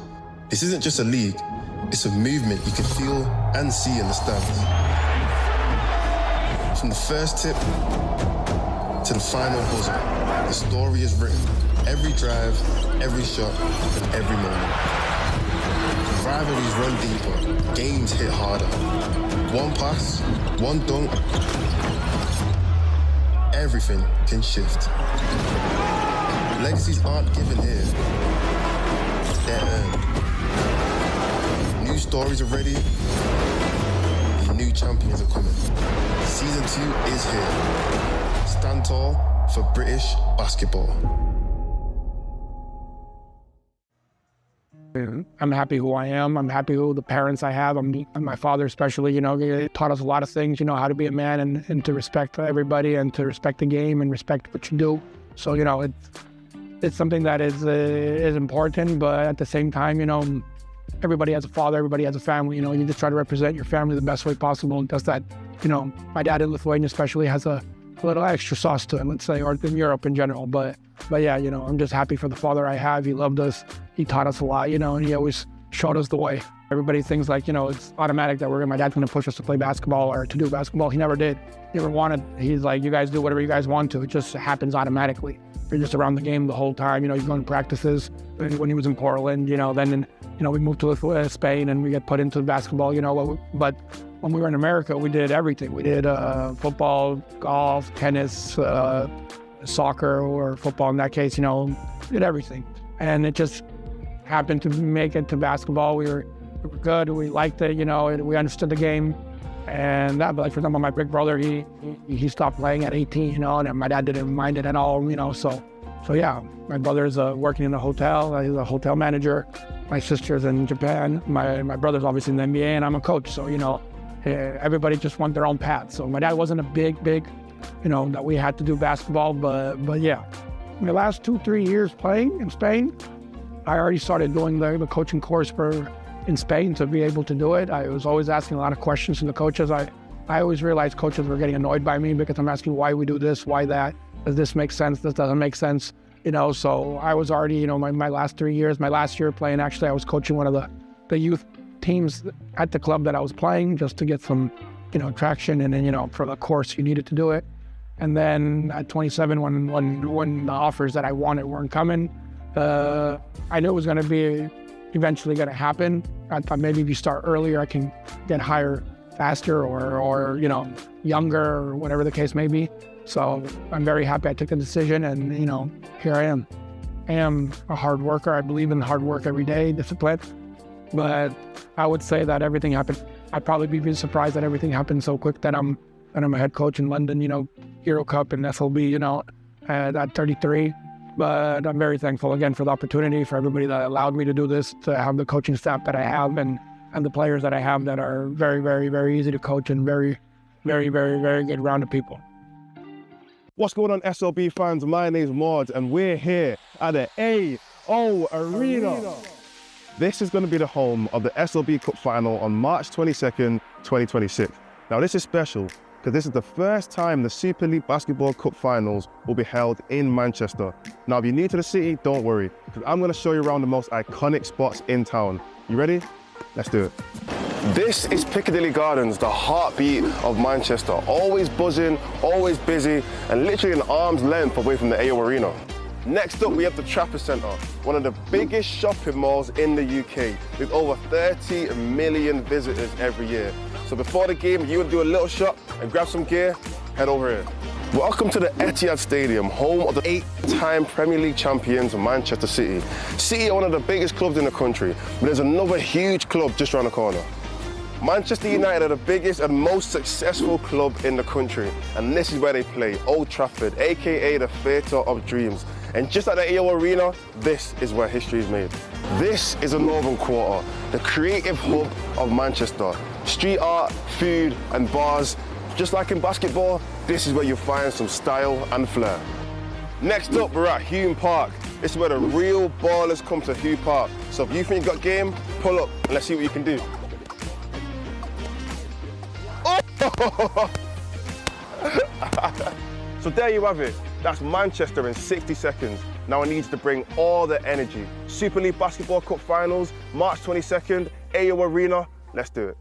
This isn't just a league, it's a movement you can feel and see in the stands. From the first tip to the final buzzer, the story is written. Every drive, every shot, and every moment. Rivalries run deeper, games hit harder. One pass, one dunk, everything can shift. Legacies aren't given here, they're earned. New stories are ready, and new champions are coming. Season 2 is here. Stand tall for British basketball. I'm happy who I am. I'm happy who the parents I have. And my father especially, you know, he taught us a lot of things, you know, how to be a man and to respect everybody and to respect the game and respect what you do. So, you know, it's something that is important, but at the same time, you know, everybody has a father, everybody has a family, you know, you just try to represent your family the best way possible. And does that, you know, my dad in Lithuania especially has a little extra sauce to it, let's say, or in Europe in general. But yeah, you know, I'm just happy for the father I have. He loved us. He taught us a lot, you know, and he always showed us the way. Everybody thinks like, it's automatic that my dad's going to push us to play basketball or to do basketball. He never did. He never wanted. He's like, you guys do whatever you guys want to. It just happens automatically. You're just around the game the whole time. You're going to practices. When he was in Portland, then, we moved to Spain and we get put into basketball, but when we were in America, we did everything. We did football, golf, tennis, soccer, or football in that case, did everything. And it just happened to make it to basketball. We were good. We liked it, we understood the game. And that, like for example, my big brother, he stopped playing at 18, and my dad didn't mind it at all, So yeah, my brother's working in a hotel. He's a hotel manager. My sister's in Japan. My brother's obviously in the NBA, and I'm a coach. So, everybody just went their own path. So my dad wasn't a big, that we had to do basketball, but yeah. In the last 2-3 years playing in Spain, I already started doing the coaching course in Spain to be able to do it. I was always asking a lot of questions to the coaches. I always realized coaches were getting annoyed by me because I'm asking why we do this, why that. Does this make sense? This doesn't make sense. So I was already, my last 3 years, my last year playing, actually, I was coaching one of the youth teams at the club that I was playing just to get some, traction. And then, for the course, you needed to do it. And then at 27, when the offers that I wanted weren't coming, I knew it was going to be eventually going to happen. I thought maybe if you start earlier, I can get higher faster or younger or whatever the case may be. So I'm very happy I took the decision, and here I am. I am a hard worker. I believe in hard work every day, discipline. But I would say that everything happened. I'd probably be surprised that everything happened so quick that I'm a head coach in London, Euro Cup and SLB, at 33. But I'm very thankful again for the opportunity, for everybody that allowed me to do this, to have the coaching staff that I have and the players that I have that are very, very, very easy to coach and very, very, very, very good rounded people. What's going on, SLB fans? My name's Maud, and we're here at the AO Arena. This is going to be the home of the SLB Cup Final on March 22nd, 2026. Now, this is special because this is the first time the Super League Basketball Cup Finals will be held in Manchester. Now, if you're new to the city, don't worry, because I'm going to show you around the most iconic spots in town. You ready? Let's do it. This is Piccadilly Gardens, the heartbeat of Manchester. Always buzzing, always busy, and literally an arm's length away from the AO Arena. Next up, we have the Trafford Centre, one of the biggest shopping malls in the UK, with over 30 million visitors every year. So before the game, you want to do a little shop and grab some gear, head over here. Welcome to the Etihad Stadium, home of the 8-time Premier League champions, Manchester City. City are one of the biggest clubs in the country, but there's another huge club just around the corner. Manchester United are the biggest and most successful club in the country, and this is where they play, Old Trafford, aka the Theatre of Dreams. And just like the AO Arena, this is where history is made. This is the Northern Quarter, the creative hub of Manchester. Street art, food and bars. Just like in basketball, this is where you'll find some style and flair. Next up, we're at Hume Park. This is where the real ballers come to Hume Park. So if you think you've got game, pull up and let's see what you can do. Oh! So there you have it. That's Manchester in 60 seconds. Now I need you to bring all the energy. Super League Basketball Cup Finals, March 22nd, AO Arena. Let's do it.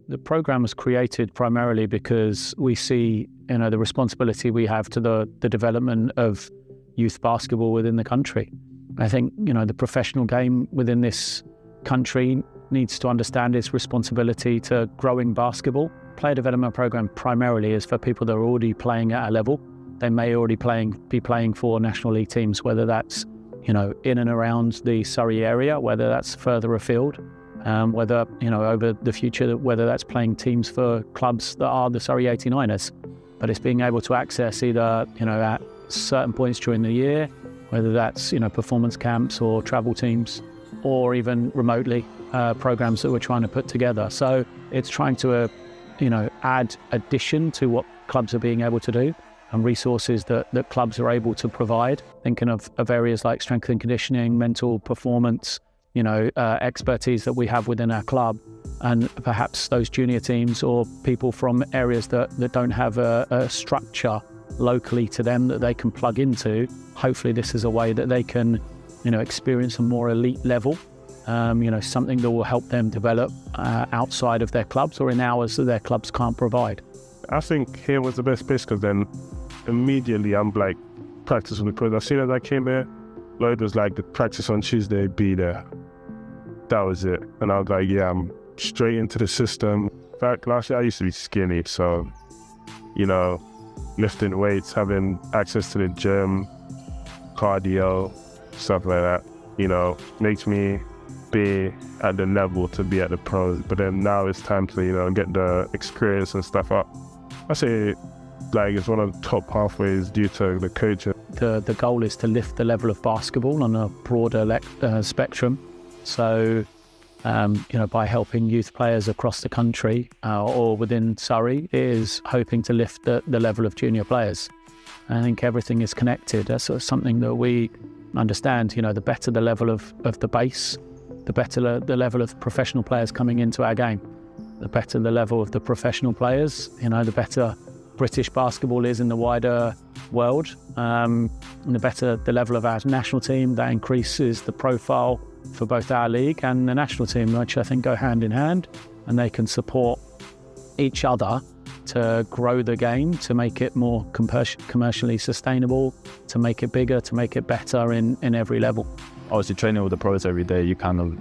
The program was created primarily because we see, the responsibility we have to the development of youth basketball within the country. I think, the professional game within this country needs to understand its responsibility to growing basketball. Player development program primarily is for people that are already playing at a level. They may already be playing for National League teams, whether that's, you know, in and around the Surrey area, whether that's further afield, whether, you know, over the future, whether that's playing teams for clubs that are the Surrey 89ers. But it's being able to access either, you know, at certain points during the year, whether that's, you know, performance camps or travel teams, or even remotely programs that we're trying to put together. So it's trying to, you know, add addition to what clubs are being able to do, and resources that clubs are able to provide. Thinking of areas like strength and conditioning, mental performance, you know, expertise that we have within our club, and perhaps those junior teams or people from areas that don't have a structure locally to them that they can plug into. Hopefully this is a way that they can, you know, experience a more elite level, you know, something that will help them develop outside of their clubs or in hours that their clubs can't provide. I think here was the best place, because then immediately I'm like practicing, because as soon as I came here, Lloyd was like, the practice on Tuesday, be there. That was it. And I was like, yeah, I'm straight into the system. In fact, last year I used to be skinny, so, you know, lifting weights, having access to the gym, cardio, stuff like that, you know, makes me be at the level to be at the pros. But then now it's time to, you know, get the experience and stuff up. I say, like, it's one of the top pathways due to the coaching. The goal is to lift the level of basketball on a broader spectrum. So, you know, by helping youth players across the country or within Surrey, is hoping to lift the level of junior players. I think everything is connected. That's sort of something that we understand. You know, the better the level of the base, the better the level of professional players coming into our game. The better the level of the professional players, you know, the better British basketball is in the wider world. And the better the level of our national team, that increases the profile for both our league and the national team, which I think go hand in hand, and they can support each other to grow the game, to make it more commercially sustainable, to make it bigger, to make it better in every level. Obviously, training with the pros every day, you kind of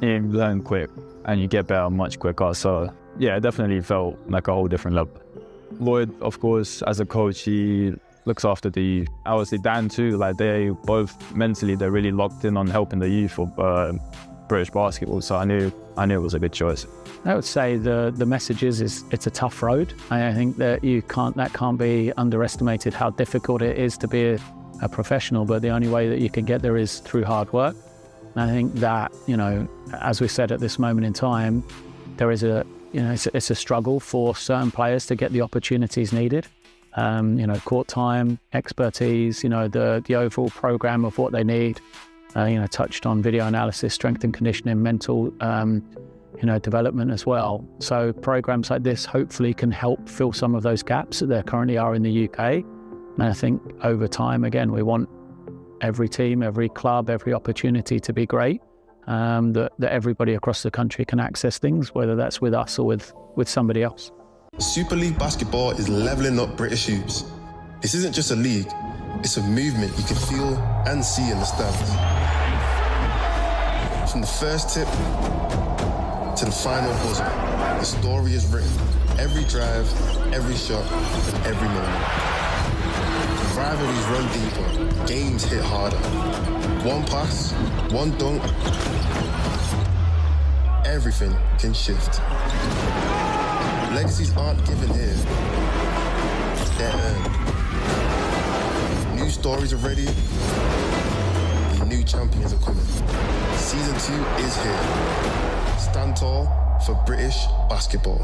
learn quick and you get better much quicker. So yeah, it definitely felt like a whole different level. Lloyd, of course, as a coach, he looks after obviously Dan too, like they both mentally, they're really locked in on helping the youth of British basketball. So I knew it was a good choice. I would say the message is it's a tough road. I think that that can't be underestimated, how difficult it is to be a professional, but the only way that you can get there is through hard work. And I think that, you know, as we said at this moment in time, there is it's a struggle for certain players to get the opportunities needed. You know, court time, expertise, you know, the overall program of what they need. You know, touched on video analysis, strength and conditioning, mental, you know, development as well. So programs like this hopefully can help fill some of those gaps that there currently are in the UK. And I think over time, again, we want every team, every club, every opportunity to be great, that everybody across the country can access things, whether that's with us or with somebody else. Super League basketball is leveling up British hoops. This isn't just a league, it's a movement you can feel and see in the stands. From the first tip to the final buzzer, the story is written. Every drive, every shot, and every moment. Rivalries run deeper, games hit harder. One pass, one dunk, everything can shift. Legacies aren't given here, they're earned. New stories are ready, and new champions are coming. Season 2 is here. Stand tall for British basketball.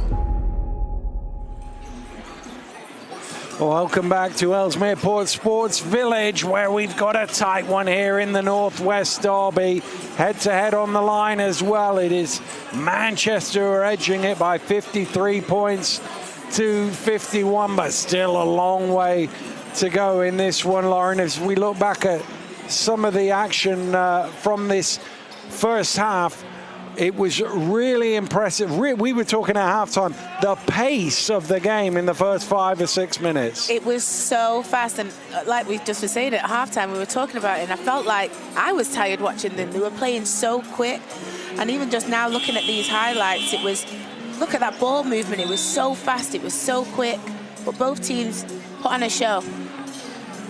Welcome back to Ellesmere Port Sports Village, where we've got a tight one here in the Northwest Derby. Head-to-head on the line as well. It is Manchester who are edging it by 53 points to 51, but still a long way to go in this one, Lauren. As we look back at some of the action from this first half, it was really impressive. We were talking at halftime, the pace of the game in the first 5 or 6 minutes. It was so fast, and like we just were saying at halftime, we were talking about it, and I felt like I was tired watching them. They were playing so quick. And even just now looking at these highlights, it was, look at that ball movement. It was so fast, it was so quick. But both teams put on a show.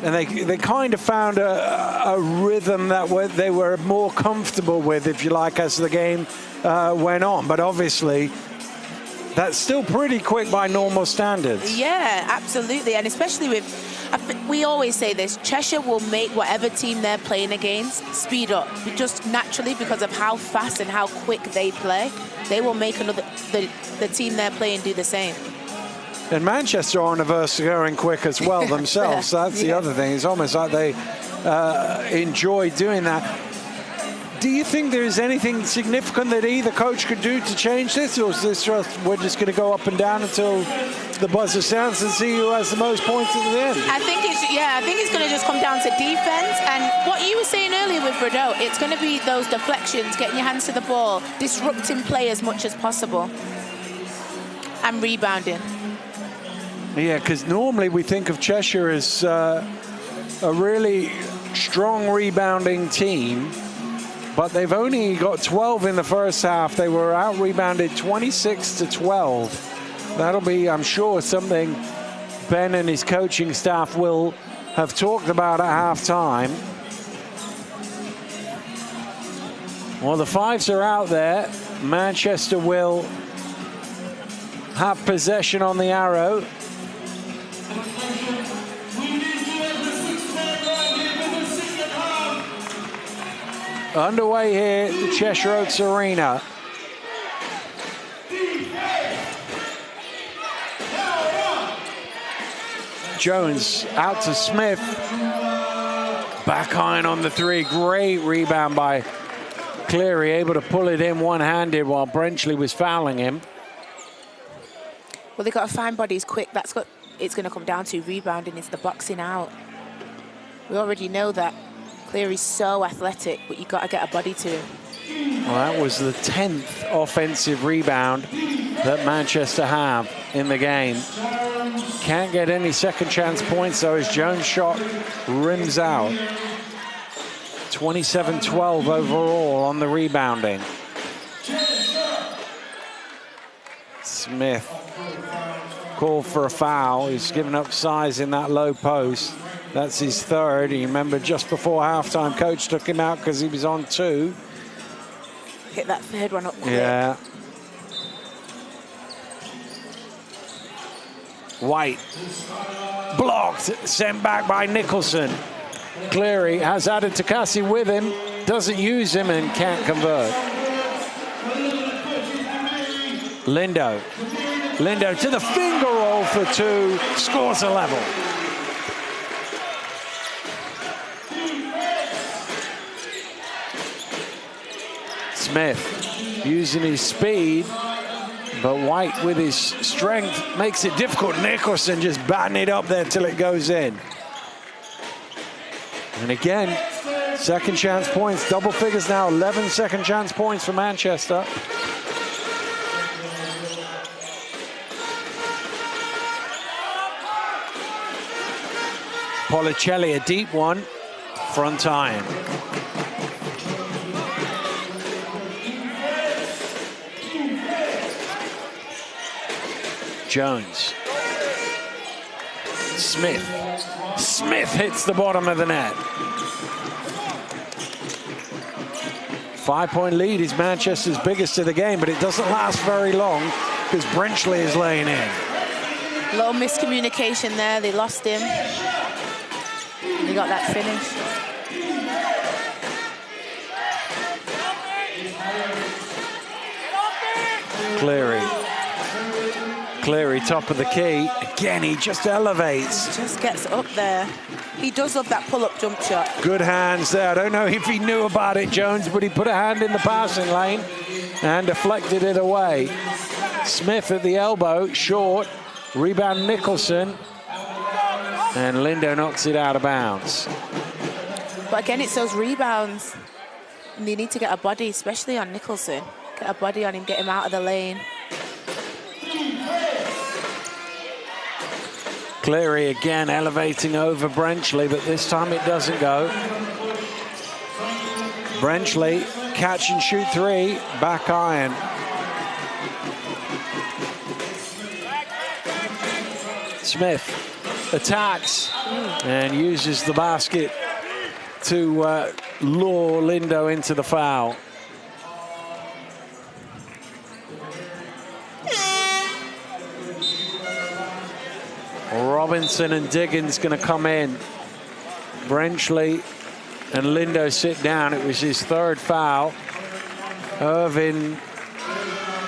And they kind of found a rhythm that they were more comfortable with, if you like, as the game went on. But obviously, that's still pretty quick by normal standards. Yeah, absolutely. And especially with, we always say this, Cheshire will make whatever team they're playing against speed up. Just naturally, because of how fast and how quick they play, they will make the team they're playing do the same. And Manchester are on a verse to going quick as well themselves. So that's the other thing. It's almost like they enjoy doing that. Do you think there is anything significant that either coach could do to change this, or is this just, we're just going to go up and down until the buzzer sounds and see who has the most points at the end? I think it's going to just come down to defense. And what you were saying earlier with Rideau, it's going to be those deflections, getting your hands to the ball, disrupting play as much as possible, and rebounding. Yeah, because normally we think of Cheshire as a really strong rebounding team, but they've only got 12 in the first half. They were out-rebounded 26-12. That'll be, I'm sure, something Ben and his coaching staff will have talked about at halftime. Well, the fives are out there. Manchester will have possession on the arrow. Underway here at the Cheshire Oaks Arena. Jones out to Smith. Back iron on the three. Great rebound by Cleary, able to pull it in one-handed while Brenchley was fouling him. Well, they've got to find bodies quick. That's what it's going to come down to. Rebounding is the boxing out. We already know that. Cleary's so athletic, but you've got to get a body to him. Well, that was the 10th offensive rebound that Manchester have in the game. Can't get any second chance points, though, as Jones' shot rims out. 27-12 overall on the rebounding. Smith called for a foul. He's given up size in that low post. That's his third. You remember just before halftime, coach took him out because he was on 2. Hit that third one up quick. Yeah. White blocked, sent back by Nicholson. Cleary has added Takasi with him, doesn't use him and can't convert. Lindo to the finger roll for 2, scores a level. Smith using his speed, but White with his strength makes it difficult. Nicholson just batting it up there till it goes in. And again, second chance points, double figures now, 11 second chance points for Manchester. Policelli, a deep one, front iron. Jones. Smith hits the bottom of the net. 5-point lead is Manchester's biggest of the game, but it doesn't last very long because Brenchley is laying in. A little miscommunication there. They lost him. And he got that finish. Cleary, top of the key. Again, he just elevates. Just gets up there. He does love that pull-up jump shot. Good hands there. I don't know if he knew about it, Jones, but he put a hand in the passing lane and deflected it away. Smith at the elbow, short. Rebound Nicholson. And Lindo knocks it out of bounds. But again, it's those rebounds. And you need to get a body, especially on Nicholson. Get a body on him, get him out of the lane. Cleary again elevating over Brenchley, but this time it doesn't go. Brenchley catch and shoot three, back iron. Smith attacks and uses the basket to lure Lindo into the foul. Robinson and Diggins going to come in. Brenchley and Lindo sit down. It was his third foul. Irvin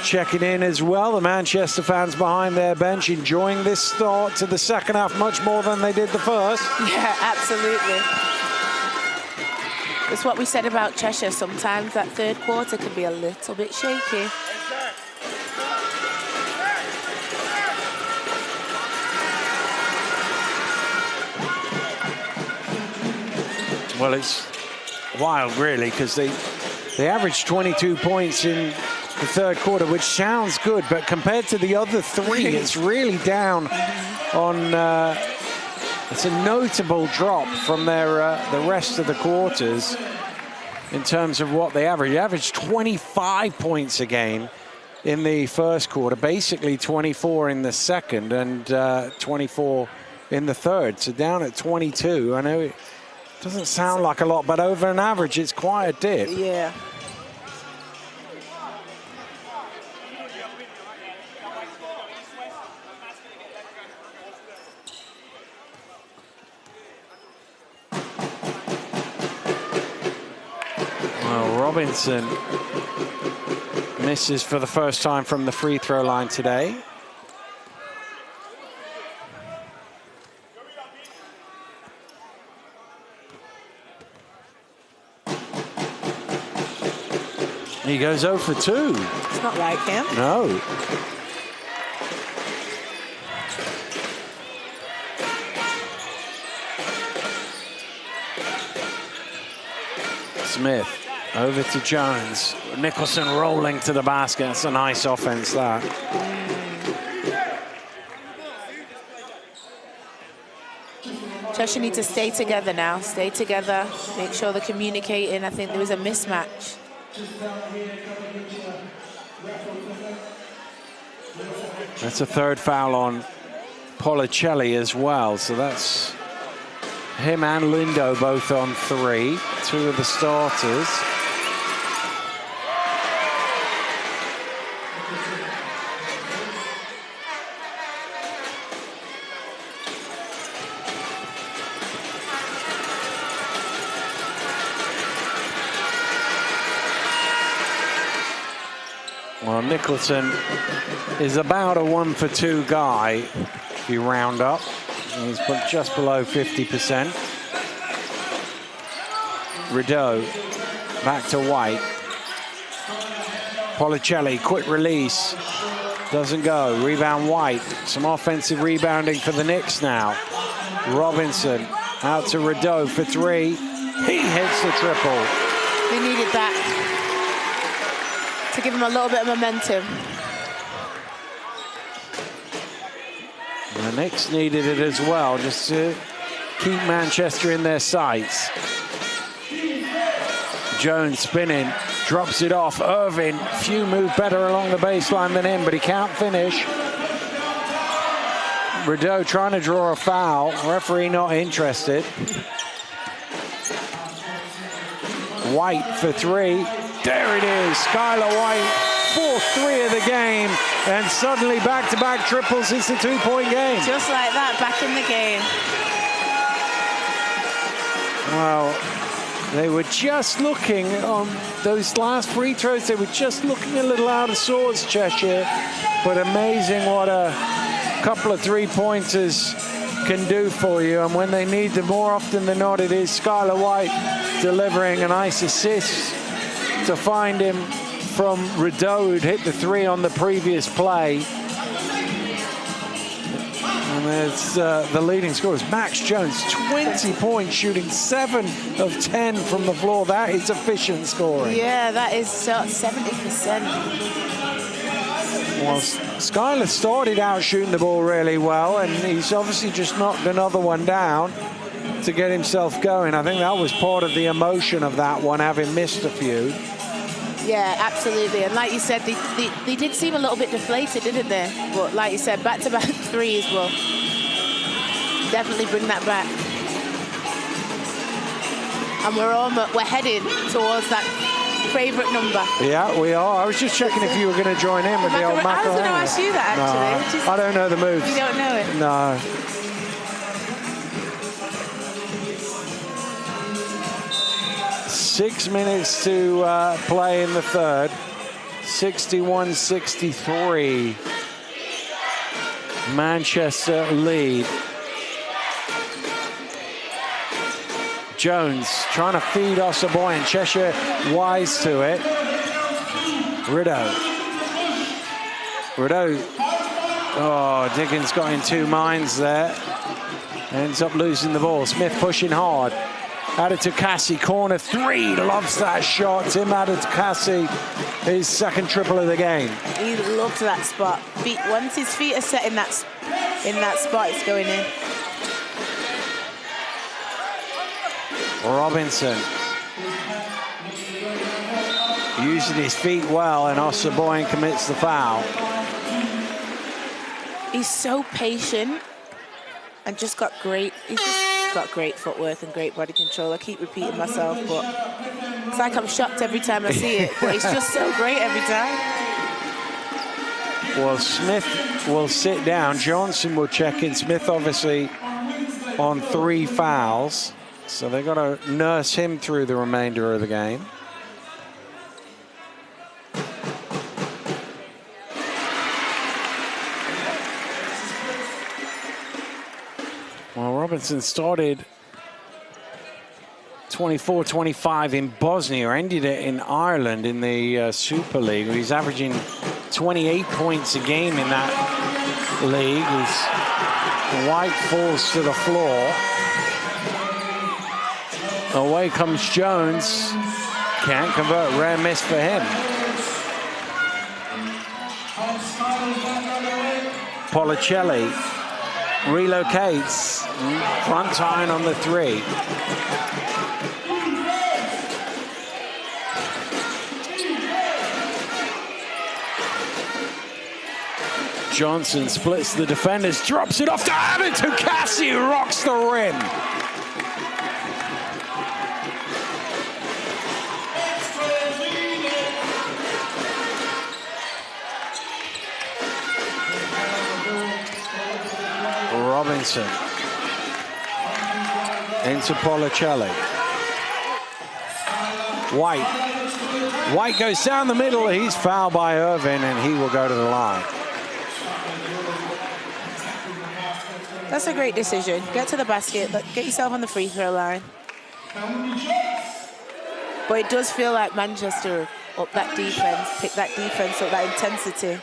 checking in as well. The Manchester fans behind their bench enjoying this start to the second half much more than they did the first. Yeah, absolutely. It's what we said about Cheshire. Sometimes that third quarter can be a little bit shaky. Well, it's wild, really, because they averaged 22 points in the third quarter, which sounds good, but compared to the other three, it's really down on. It's a notable drop from their the rest of the quarters in terms of what they averaged. They averaged 25 points a game in the first quarter, basically 24 in the second, and 24 in the third. So down at 22. I know it doesn't sound like a lot, but over an average, it's quite a dip. Yeah. Well, Robinson misses for the first time from the free throw line today. He goes 0 for 2. It's not like him. No. Smith over to Jones. Nicholson rolling to the basket. That's a nice offense, that. Cheshire need to stay together now. Stay together. Make sure they're communicating. I think there was a mismatch. That's a third foul on Policelli as well. So that's him and Lindo both on 3. 2 of the starters. Well, Nicholson is about a 1 for 2 guy, if you round up. He's just below 50%. Rideau back to White. Policelli, quick release. Doesn't go. Rebound White. Some offensive rebounding for the Knicks now. Robinson out to Rideau for 3. He hits the triple. They needed that to give him a little bit of momentum. The Knicks needed it as well, just to keep Manchester in their sights. Jones spinning, drops it off. Irvin, few move better along the baseline than him, but he can't finish. Rideau trying to draw a foul. Referee not interested. White for 3. There it is, Skylar White, 4th 3 of the game, and suddenly back-to-back triples. It's a 2-point game. Just like that, back in the game. Well, they were just looking on those last free throws. They were just looking a little out of sorts, Cheshire, but amazing what a couple of 3-pointers can do for you. And when they need them more often than not, it is Skylar White delivering a nice assist to find him from Rideau, who'd hit the 3 on the previous play. And there's the leading scorer is Max Jones, 20 points, shooting 7 of 10 from the floor. That is efficient scoring. Yeah, that is 70%. Well, Skylar started out shooting the ball really well, and he's obviously just knocked another one down to get himself going. I think that was part of the emotion of that one, having missed a few. Yeah, absolutely. And like you said, they did seem a little bit deflated, didn't they? But like you said, back-to-back threes will definitely bring that back. And we're heading towards that favourite number. Yeah, we are. I was just checking if you were going to join in with the old Macarena. I was going to ask you that, actually. No, I don't know the moves. You don't know it? No. Six minutes to play in the third. 61-63. Manchester lead. Jones trying to feed Ossaboyan. Cheshire wise to it. Rideau. Oh, Diggins got in two minds there. Ends up losing the ball. Smith pushing hard. Adetukasi, corner three. Loves that shot. Tim Adetukasi, his second triple of the game. He loves that spot. Once his feet are set in that spot, it's going in. Robinson using his feet well, and Ossaboyan commits the foul. He's so patient and he's just got great footwork and great body control. I keep repeating myself, but it's like I'm shocked every time I see it, but it's just so great every time. Well, Smith will sit down. Johnson will check in. Smith obviously on 3 fouls. So they've got to nurse him through the remainder of the game. Well, Robinson started 24-25 in Bosnia, ended it in Ireland in the Super League. He's averaging 28 points a game in that league. White falls to the floor. Away comes Jones. Can't convert. Rare miss for him. Policelli relocates. Front iron on the 3. Johnson splits the defenders, drops it off to Adetukasi, rocks the rim. Robinson into Policelli. White goes down the middle. He's fouled by Irvin, and he will go to the line. That's a great decision. Get to the basket. Get yourself on the free throw line. But it does feel like Manchester up that defense, pick that defense up, that intensity.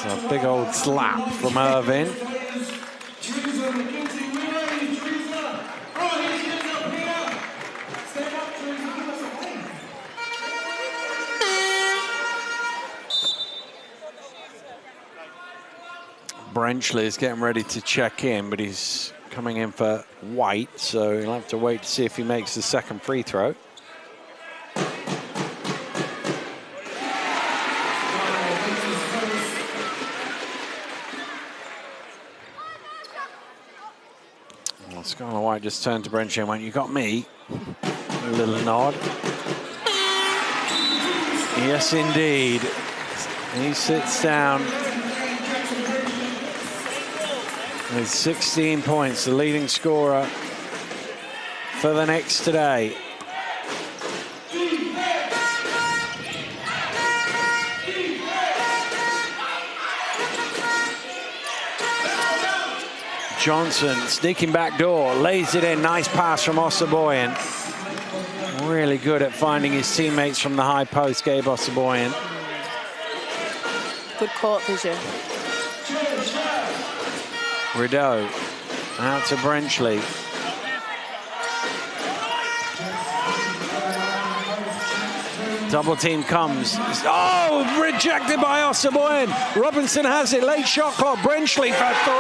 It's a big old slap from Irvin. Brenchley is getting ready to check in, but he's coming in for White, so he'll have to wait to see if he makes the second free throw. Skylar White just turned to Brenchley and went, "You got me?" A little nod. Yes, indeed. He sits down with 16 points, the leading scorer for the Knicks today. Johnson sneaking back door, lays it in. Nice pass from Ossaboyan. Really good at finding his teammates from the high post, Gabe Ossaboyan. Good court vision. Rideau out to Brenchley. Double team comes. Oh, rejected by Ossaboyan. Robinson has it. Late shot clock. Brenchley for 3.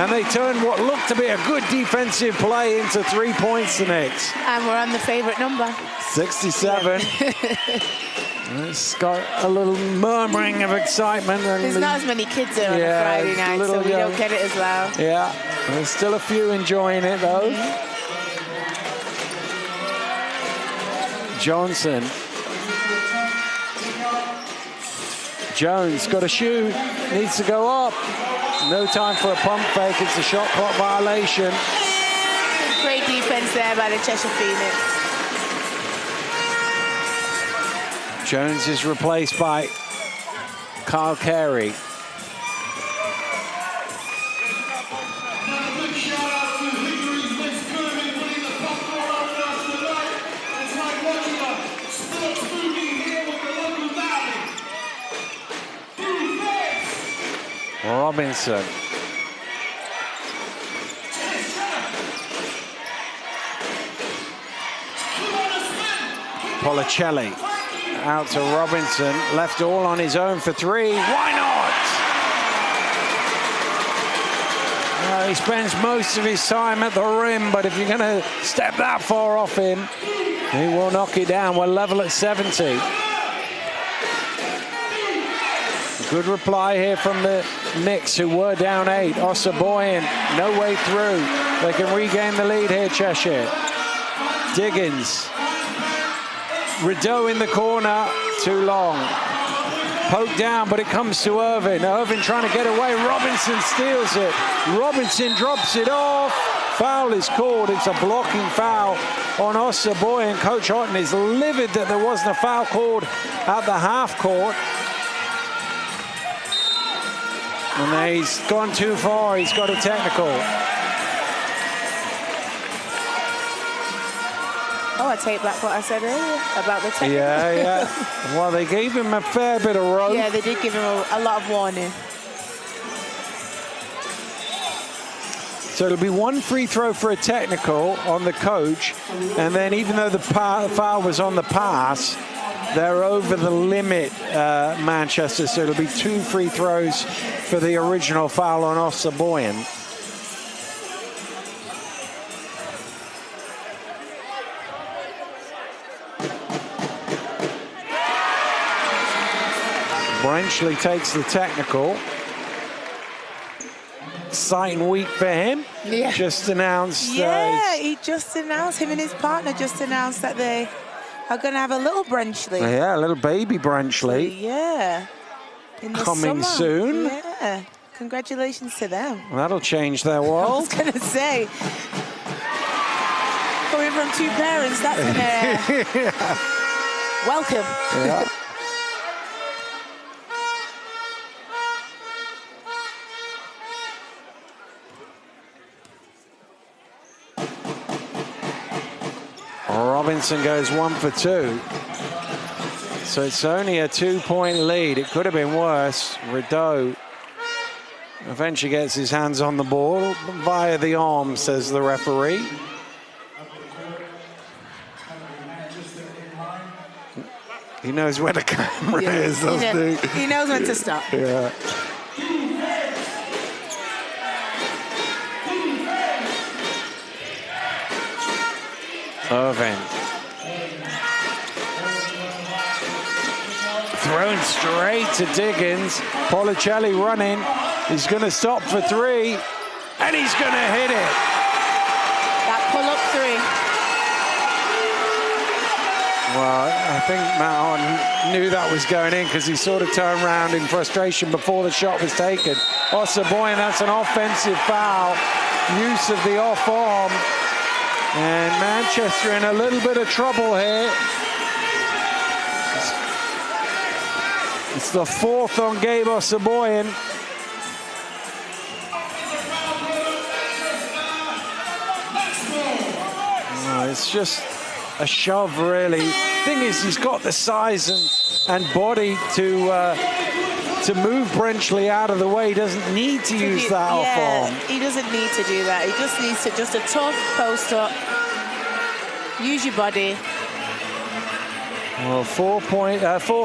And they turn what looked to be a good defensive play into 3 points the Knicks. And we're on the favourite number. 67. It's got a little murmuring of excitement. And there's not as many kids there on a Friday night, so we don't get it as loud. Yeah, there's still a few enjoying it, though. Johnson. Jones got a shoot, needs to go up. No time for a pump fake, it's a shot clock violation. Great defense there by the Cheshire Phoenix. Jones is replaced by Kyle Carey. Robinson. Policelli out to Robinson, left all on his own for 3. Why not? He spends most of his time at the rim, but if you're going to step that far off him, he will knock it down. We're level at 70. Good reply here from the Knicks, who were down 8. Ossaboyan, no way through. They can regain the lead here, Cheshire. Diggins. Rideau in the corner, too long. Poked down, but it comes to Irvin. Irvin trying to get away. Robinson steals it. Robinson drops it off. Foul is called. It's a blocking foul on Ossaboyan. Coach Houghton is livid that there wasn't a foul called at the half court. And he's gone too far. He's got a technical. Oh, I take back what I said earlier about the technical. Yeah. Well, they gave him a fair bit of rope. Yeah, they did give him a lot of warning. So it'll be 1 free throw for a technical on the coach. And then even though the foul was on the pass, they're over the limit, Manchester. So it'll be 2 free throws for the original foul on Ossaboyan. Brenchley takes the technical. Exciting week for him. Yeah. Just announced. Yeah, he just announced, him and his partner just announced that they are going to have a little Brenchley. Yeah, a little baby Brenchley. Yeah. In the coming summer. soon. Yeah. Congratulations to them. That'll change their world. I was going to say. Coming from 2 parents, that's an welcome. Yeah. Robinson goes 1 for 2. So it's only a 2-point lead. It could have been worse. Rideau eventually gets his hands on the ball via the arm, says the referee. He knows where the camera is, doesn't he? He knows when to stop. Yeah. Irvin. Thrown straight to Diggins. Policelli running. He's going to stop for 3. And he's going to hit it. That pull-up 3. Well, I think Matt Houghton knew that was going in because he sort of turned around in frustration before the shot was taken. Ossaboyan, that's an offensive foul. Use of the off arm. And Manchester in a little bit of trouble here. It's the 4th on Gabe Ossaboyan. Oh, it's just a shove, really. Thing is, he's got the size and body to move Brenchley out of the way. He doesn't need to use that off arm. He doesn't need to do that. He just needs to just a tough post up. Use your body. Well, 4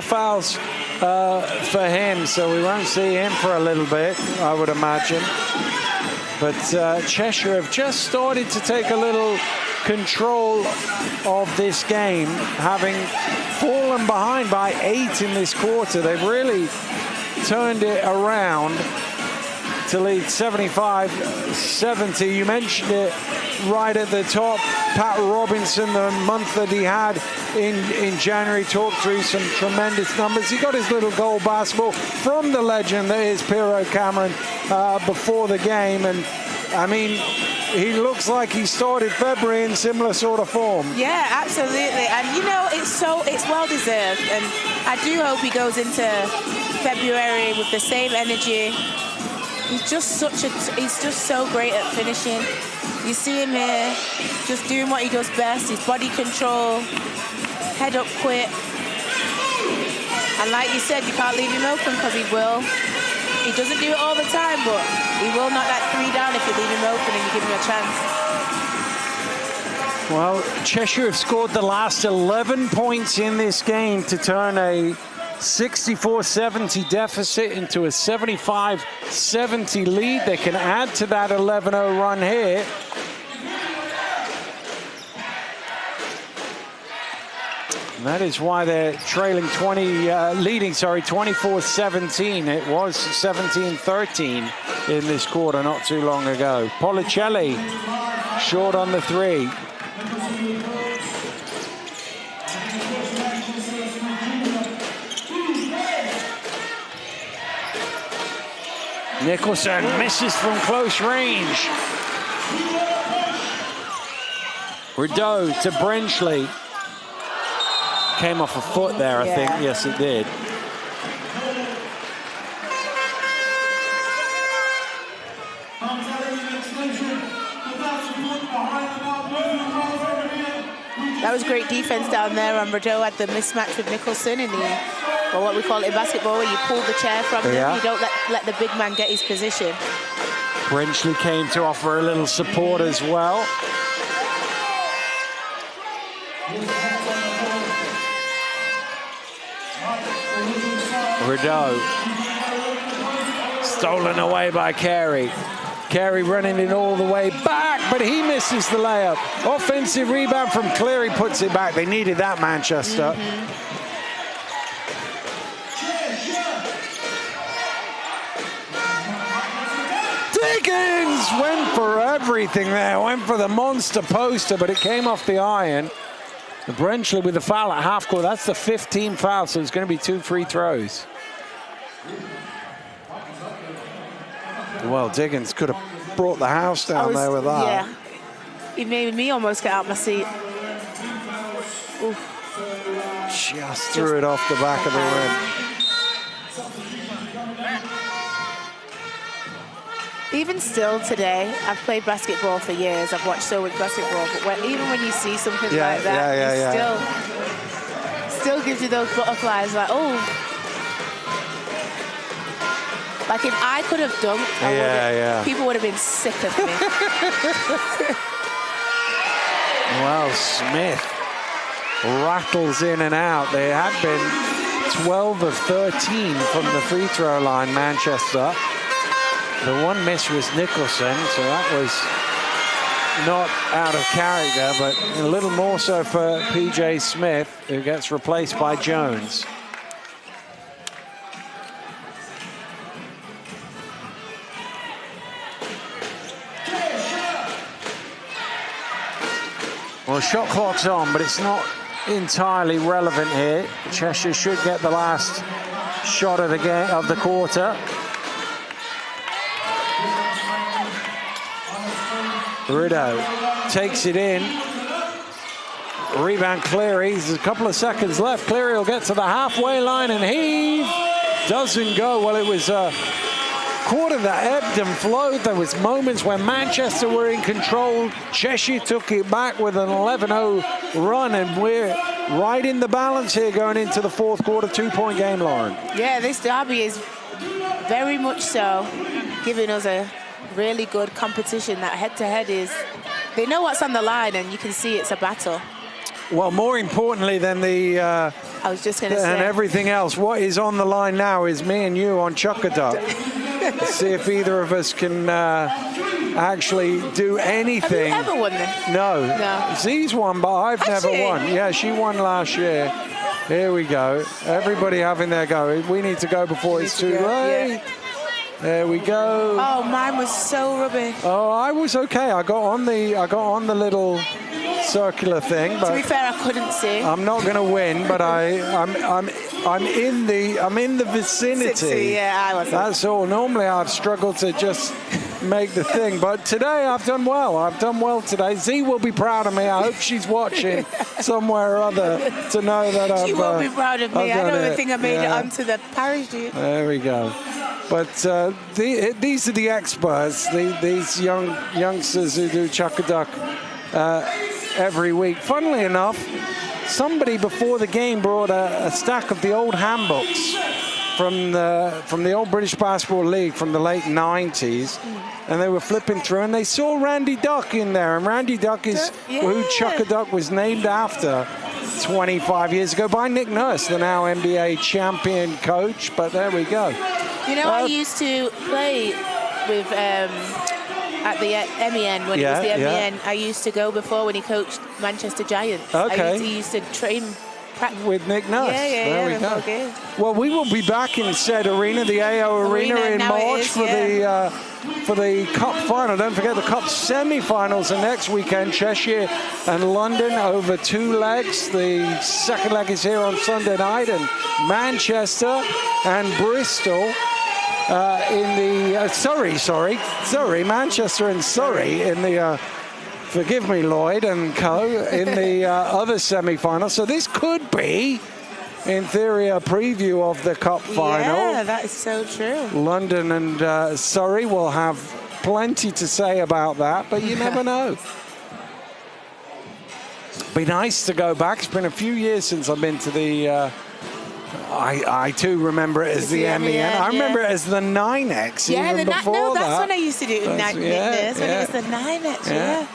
fouls for him, so we won't see him for a little bit, I would imagine. But Cheshire have just started to take a little control of this game, having fallen behind by 8 in this quarter. They've really turned it around to lead 75-70. You mentioned it right at the top. Pat Robinson, the month that he had in January, talked through some tremendous numbers. He got his little goal basketball from the legend that is Piero Cameron before the game. And I mean, he looks like he started February in similar sort of form. Yeah, absolutely. And you know, it's well deserved. And I do hope he goes into February with the same energy. He's just so great at finishing. You see him here, just doing what he does best, his body control, head up quick. And like you said, you can't leave him open because he will. He doesn't do it all the time, but he will knock that 3 down if you leave him open and you give him a chance. Well, Cheshire have scored the last 11 points in this game to turn a 64-70 deficit into a 75-70 lead. They can add to that 11-0 run here. And that is why they're trailing leading 24-17. It was 17-13 in this quarter not too long ago. Policelli short on the 3. Nicholson misses from close range. Rideau to Brenchley. Came off a foot there, I think. Yes, it did. That was great defense down there, and Rideau had the mismatch with Nicholson in the, or what we call it in basketball, where you pull the chair from him. You don't let the big man get his position. Brenchley came to offer a little support as well. Rideau. Stolen away by Carey. Carey running it all the way back, but he misses the layup. Offensive rebound from Cleary, puts it back. They needed that, Manchester. Diggins went for everything there. Went for the monster poster, but it came off the iron. Brenchley with the foul at half court. That's the 15th foul, so it's going to be 2 free throws. Well, Diggins could have brought the house down there with that. Yeah. He made me almost get out my seat. Ooh. Just threw it off the back of the rim. Even still today, I've played basketball for years. I've watched so much basketball, but even when you see something like that, it still gives you those butterflies. Like, oh, like if I could have dunked, people would have been sick of me. Well, Smith rattles in and out. They had been 12 of 13 from the free throw line, Manchester. The one miss was Nicholson, so that was not out of character, but a little more so for PJ Smith, who gets replaced by Jones. Well, shot clock's on, but it's not entirely relevant here. Cheshire should get the last shot of the game, of the quarter. Rideau takes it in. Rebound Cleary. There's a couple of seconds left. Cleary will get to the halfway line and heave. Doesn't go. Well, it was a quarter that ebbed and flowed. There was moments where Manchester were in control. Cheshire took it back with an 11-0 run, and we're right in the balance here going into the fourth quarter. 2-point game, Lauren. Yeah, this derby is very much so giving us a really good competition. That head-to-head is, they know what's on the line, and you can see it's a battle. Well, more importantly than the I was just going to say. And everything else, what is on the line now is me and you on Chuck-a-Duck. See if either of us can actually do anything. Have you ever won this? No. No. Z's won, but I've never won. Yeah, she won last year. Here we go. Everybody having their go. We need to go before it's too late. Yeah. There we go. Oh, mine was so rubbish. Oh, I was okay. I got on the little circular thing, but to be fair, I couldn't see. I'm not going to win, but I'm in the vicinity. 60, yeah, I wasn't. That's all. Normally I've struggled to just make the thing, but today I've done well. I've done well today. Z will be proud of me. I hope she's watching somewhere or other to know that she will be proud of me. I don't even think I made it onto the parachute. There we go. But these are the experts, these youngsters who do Chuck-a-Duck every week. Funnily enough, somebody before the game brought a stack of the old handbooks from the old British Basketball League from the late 90s, and they were flipping through, and they saw Randy Duck in there, and Randy Duck is who Chuck-a-Duck was named after 25 years ago by Nick Nurse, the now NBA champion coach. But there we go. You know, I used to play with at the MEN when it was the MEN. I used to go before when he coached Manchester Giants. Okay. He used to train with Nick Nurse. There we go. Okay. Well, we will be back in said arena, the AO Arena in March for the Cup final. Don't forget the Cup semi-finals are next weekend. Cheshire and London over 2 legs. The second leg is here on Sunday night, and Manchester and Bristol in the Manchester and Surrey in the forgive me, Lloyd and co, in the other semi-final. So this could be, in theory, a preview of the Cup final. Yeah, that is so true. London and Surrey will have plenty to say about that, but you never know. Be nice to go back. It's been a few years since I've been to the... I too remember it as the MEN. I remember it as the 9X even before that. That's when I used to do it. When it was the 9X, yeah.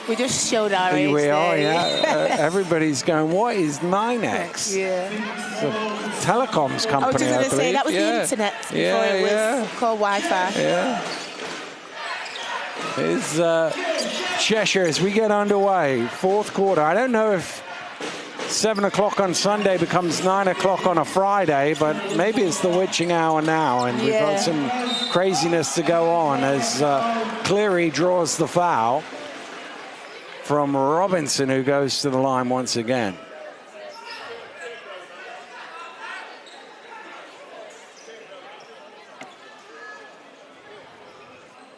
We just showed our age. We are, everybody's going, what is 9X? Yeah. It's a telecoms company, I was just going to say, that was the internet before it was called Wi-Fi. Yeah. It's Cheshire as we get underway. Fourth quarter. I don't know if 7 o'clock on Sunday becomes 9 o'clock on a Friday, but maybe it's the witching hour now, and we've got some craziness to go on as Cleary draws the foul from Robinson, who goes to the line once again.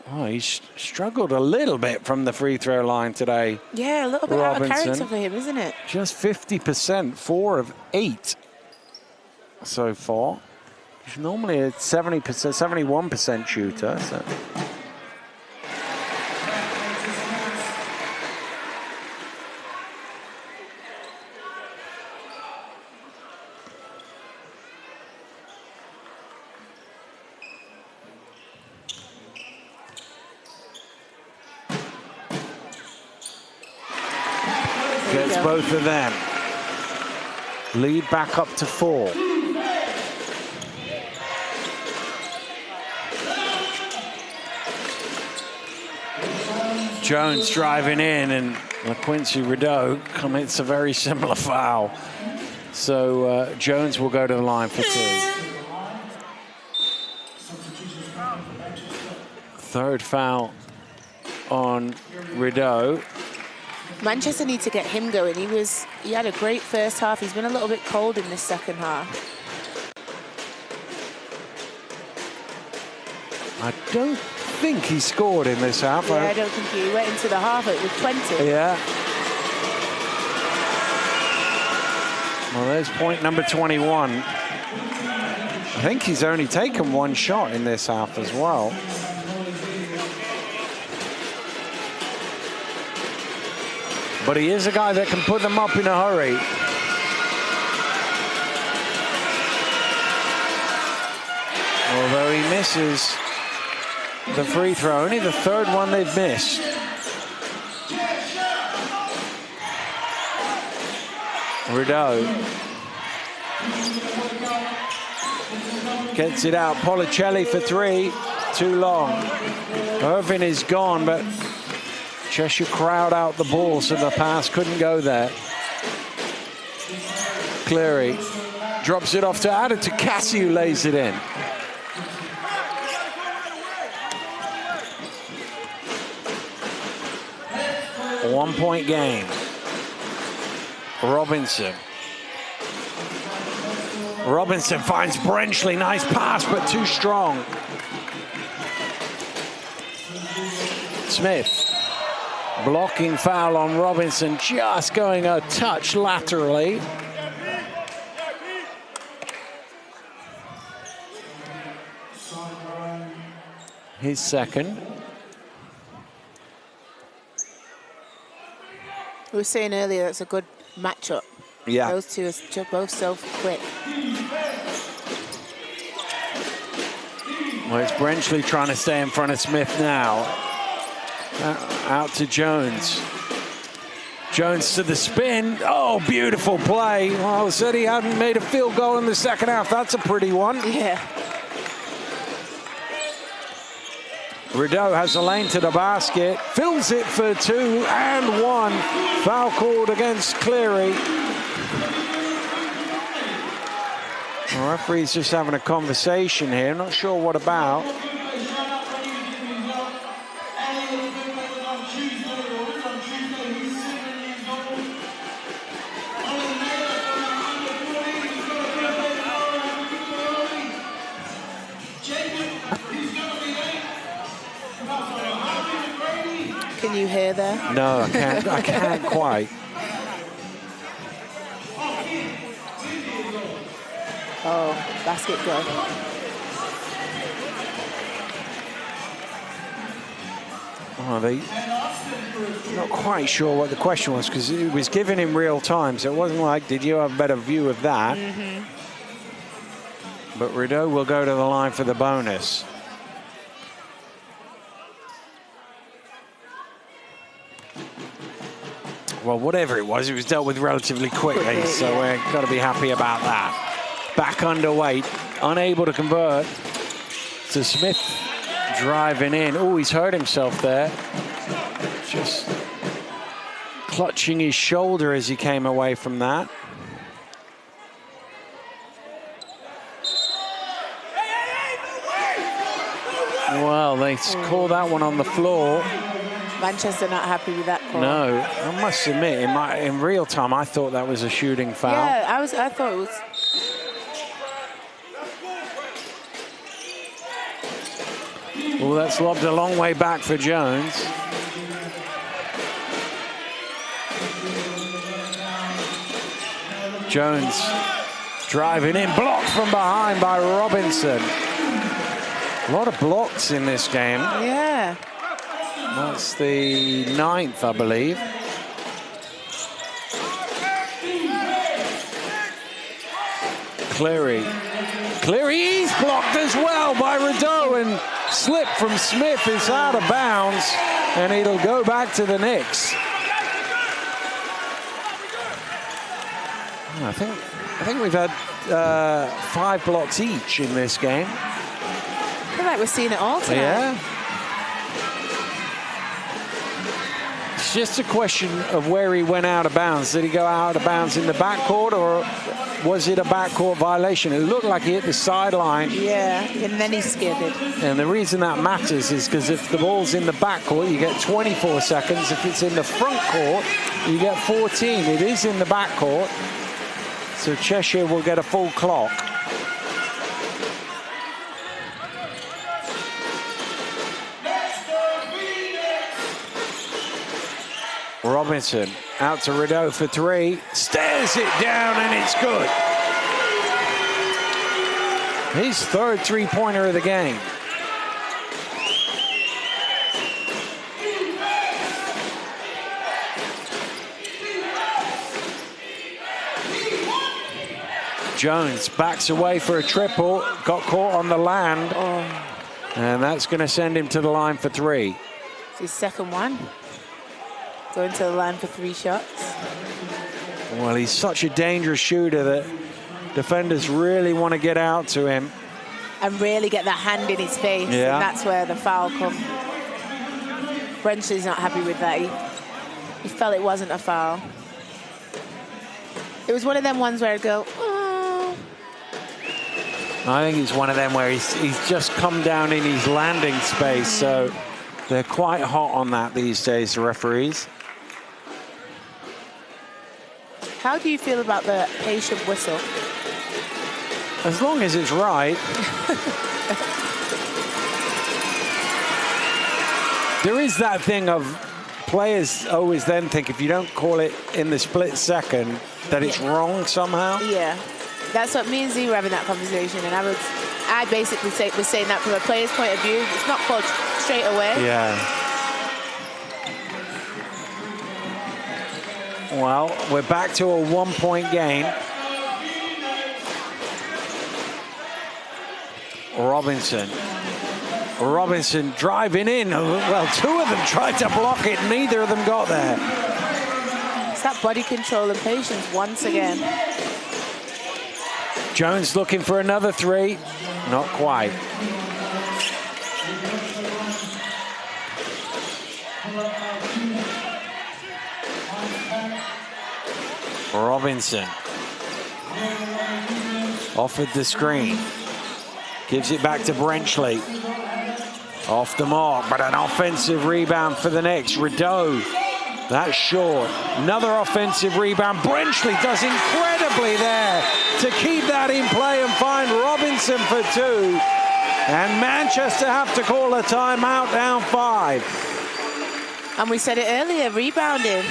Oh, he's struggled a little bit from the free throw line today. Yeah, a little bit out of character for him, isn't it? Just 50%, 4 of 8 so far. He's normally a 70%, 71% shooter. So. Gets both of them. Lead back up to 4. Jones driving in, and LaQuincy Rideau commits a very similar foul. So Jones will go to the line for 2. Third foul on Rideau. Manchester need to get him going. He had a great first half. He's been a little bit cold in this second half. I don't think he scored in this half. Yeah, I don't think he went into the half with 20. Yeah. Well, there's point number 21. I think he's only taken 1 shot in this half as well. But he is a guy that can put them up in a hurry. Although he misses the free throw, only the 3rd one they've missed. Rideau gets it out. Policelli for three. Too long. Irvin is gone, but Cheshire crowd out the ball, so the pass couldn't go there. Cleary drops it off to Adder to Cassie, who lays it in. A 1-point game. Robinson. Robinson finds Brenchley. Nice pass, but too strong. Smith. Blocking foul on Robinson, just going a touch laterally. His second. We were saying earlier that's a good matchup. Yeah. Those two are both so quick. Well, it's Brenchley trying to stay in front of Smith now. Out to Jones. Jones to the spin. Oh, beautiful play. Well, said he hadn't made a field goal in the second half. That's a pretty one. Yeah. Rideau has a lane to the basket, fills it for 2 and 1. Foul called against Cleary. The referee's just having a conversation here. Not sure what about. Can you hear there? No, I can't. I can't quite. Oh, basket go. Oh, they not quite sure what the question was because it was given in real time, so it wasn't like, did you have a better view of that? But Rideau will go to the line for the bonus. Well, whatever it was dealt with relatively quickly, so we're got to be happy about that. Back underweight, unable to convert. So Smith driving in. Oh, he's hurt himself there. Just clutching his shoulder as he came away from that. Well, they call that one on the floor. Manchester not happy with that call. No, I must admit, in real time, I thought that was a shooting foul. Yeah, I thought it was. Well, that's lobbed a long way back for Jones. Jones driving in, blocked from behind by Robinson. A lot of blocks in this game. Yeah. That's the 9th, I believe. Cleary. Cleary's blocked as well by Rideau, and slip from Smith is out of bounds, and it'll go back to the Knicks. I think we've had 5 blocks each in this game. I feel like we're seeing it all tonight. Yeah. It's just a question of where he went out of bounds. Did he go out of bounds in the backcourt, or was it a backcourt violation? It looked like he hit the sideline. Yeah, and then he skidded. And the reason that matters is because if the ball's in the backcourt, you get 24 seconds. If it's in the front court, you get 14. It is in the backcourt, so Cheshire will get a full clock. Robinson out to Rideau for 3, stares it down, and it's good. His 3rd three-pointer of the game. Jones backs away for a triple, got caught on the land, and that's going to send him to the line for 3. It's his second one. Going to the line for 3 shots. Well, he's such a dangerous shooter that defenders really want to get out to him. And really get that hand in his face. Yeah. And that's where the foul comes. Brenchley's not happy with that. He felt it wasn't a foul. It was one of them ones where I'd go, oh. I think he's one of them where he's just come down in his landing space, so they're quite hot on that these days, the referees. How do you feel about the patient whistle? As long as it's right. There is that thing of players always then think if you don't call it in the split second that it's wrong somehow. Yeah, that's what me and Z were having that conversation, and I basically was saying that from a player's point of view. It's not called straight away. Yeah. Well, we're back to a 1-point game. Robinson driving in. Well, two of them tried to block it. Neither of them got there. It's that body control and patience once again. Jones looking for another three. Not quite. Robinson offered the screen. Gives it back to Brenchley. Off the mark, but an offensive rebound for the Knicks. Rideau, that's short. Another offensive rebound. Brenchley does incredibly there to keep that in play and find Robinson for two. And Manchester have to call a timeout, down 5. And we said it earlier, rebounding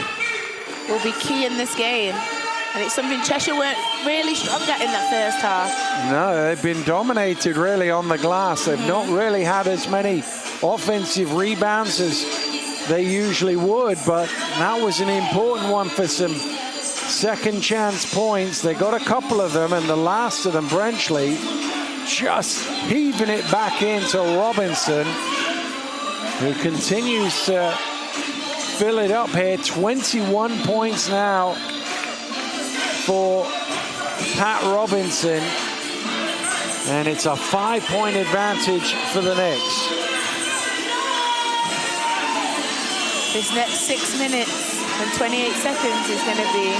will be key in this game. And it's something Cheshire weren't really strong at in that first half. No, they've been dominated really on the glass. They've not really had as many offensive rebounds as they usually would, but that was an important one for some second chance points. They got a couple of them, and the last of them, Brenchley, just heaving it back into Robinson, who continues to fill it up here. 21 points now for Pat Robinson, and it's a 5-point advantage for the Knicks. This next 6 minutes and 28 seconds is going to be...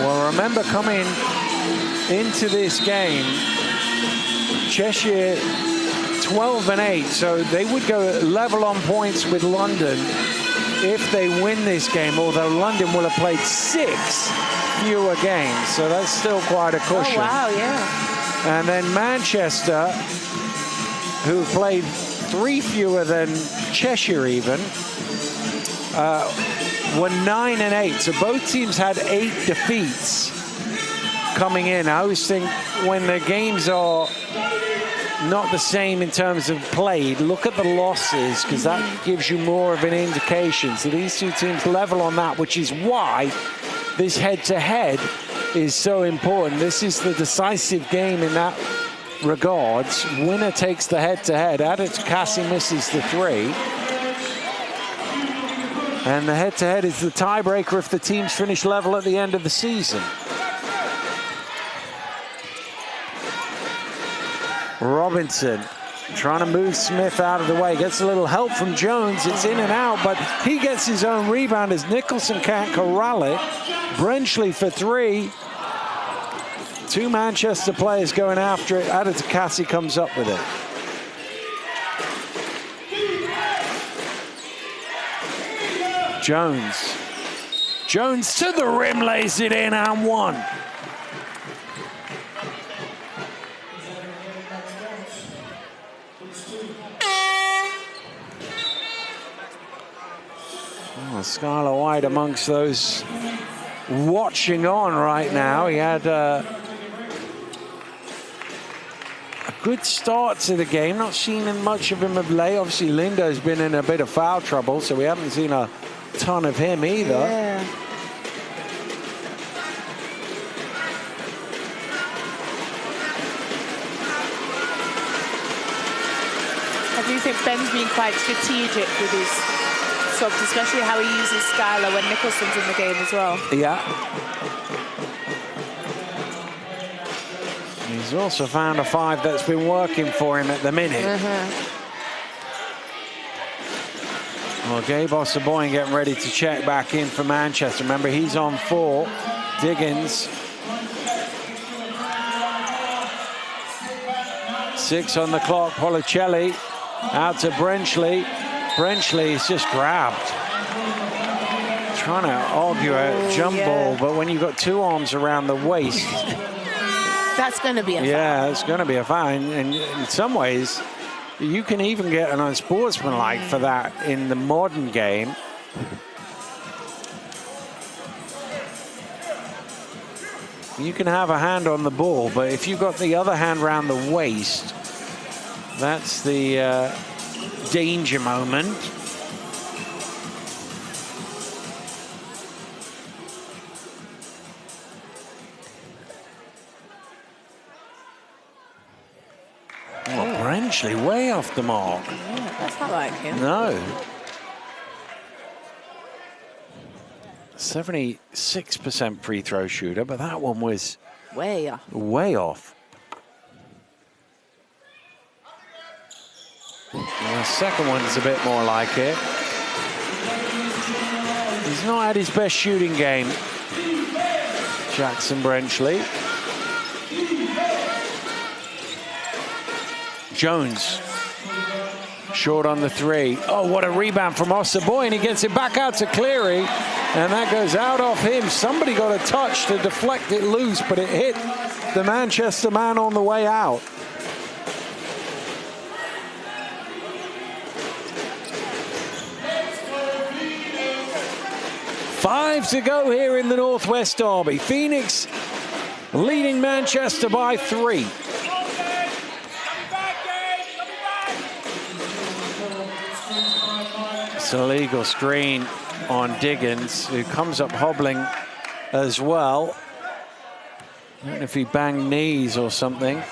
Well, remember coming into this game, Cheshire 12-8, so they would go level on points with London if they win this game, although London will have played 6 fewer games, so that's still quite a cushion. Oh, wow, yeah. And then Manchester, who played 3 fewer than Cheshire even, were 9-8, so both teams had 8 defeats coming in. I always think when the games are not the same in terms of played, look at the losses, because that gives you more of an indication. So these two teams level on that, which is why this head-to-head is so important. This is the decisive game in that regards. Winner takes the head-to-head. Cassie misses the 3. And the head-to-head is the tiebreaker if the teams finish level at the end of the season. Robinson trying to move Smith out of the way. Gets a little help from Jones. It's in and out, but he gets his own rebound as Nicholson can't corral it. Brenchley for 3. 2 Manchester players going after it. Cassie comes up with it. Jones to the rim, lays it in, and 1. Skylar White amongst those watching on right now. He had a good start to the game. Not seen much of him of late. Obviously, Lindo's been in a bit of foul trouble, so we haven't seen a ton of him either. Yeah. I do think Ben's been quite strategic with his subbed, especially how he uses Skylar when Nicholson's in the game as well. Yeah. He's also found a 5 that's been working for him at the minute. Well, Gabe Ossaboyan getting ready to check back in for Manchester. Remember, he's on 4. Diggins. 6 on the clock. Policelli out to Brenchley. Brenchley is just grabbed. Trying to argue a jump ball, but when you've got 2 arms around the waist, that's going to be a foul. Yeah, it's going to be a foul. And in some ways, you can even get an unsportsmanlike for that in the modern game. You can have a hand on the ball, but if you've got the other hand around the waist, that's the danger moment. Oh, Brenchley way off the mark. Yeah, that's not like him. No. 76% free throw shooter, but that one was way off. Way off. And the second one's a bit more like it. He's not had his best shooting game, Jackson Brenchley. Jones, short on the 3. Oh, what a rebound from Ossaboyan. He gets it back out to Cleary, and that goes out off him. Somebody got a touch to deflect it loose, but it hit the Manchester man on the way out. Five to go here in the Northwest Derby. Phoenix leading Manchester by 3. It's an illegal screen on Diggins, who comes up hobbling as well. I don't know if he banged knees or something.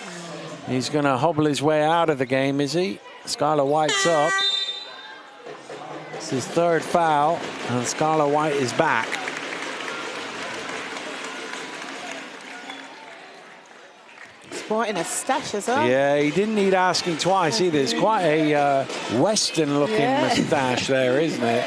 He's going to hobble his way out of the game, is he? Skylar White's up. It's his 3rd foul, and Skylar White is back. Sporting a stash as well. Yeah, he didn't need asking twice either. It's quite a Western-looking moustache there, isn't it?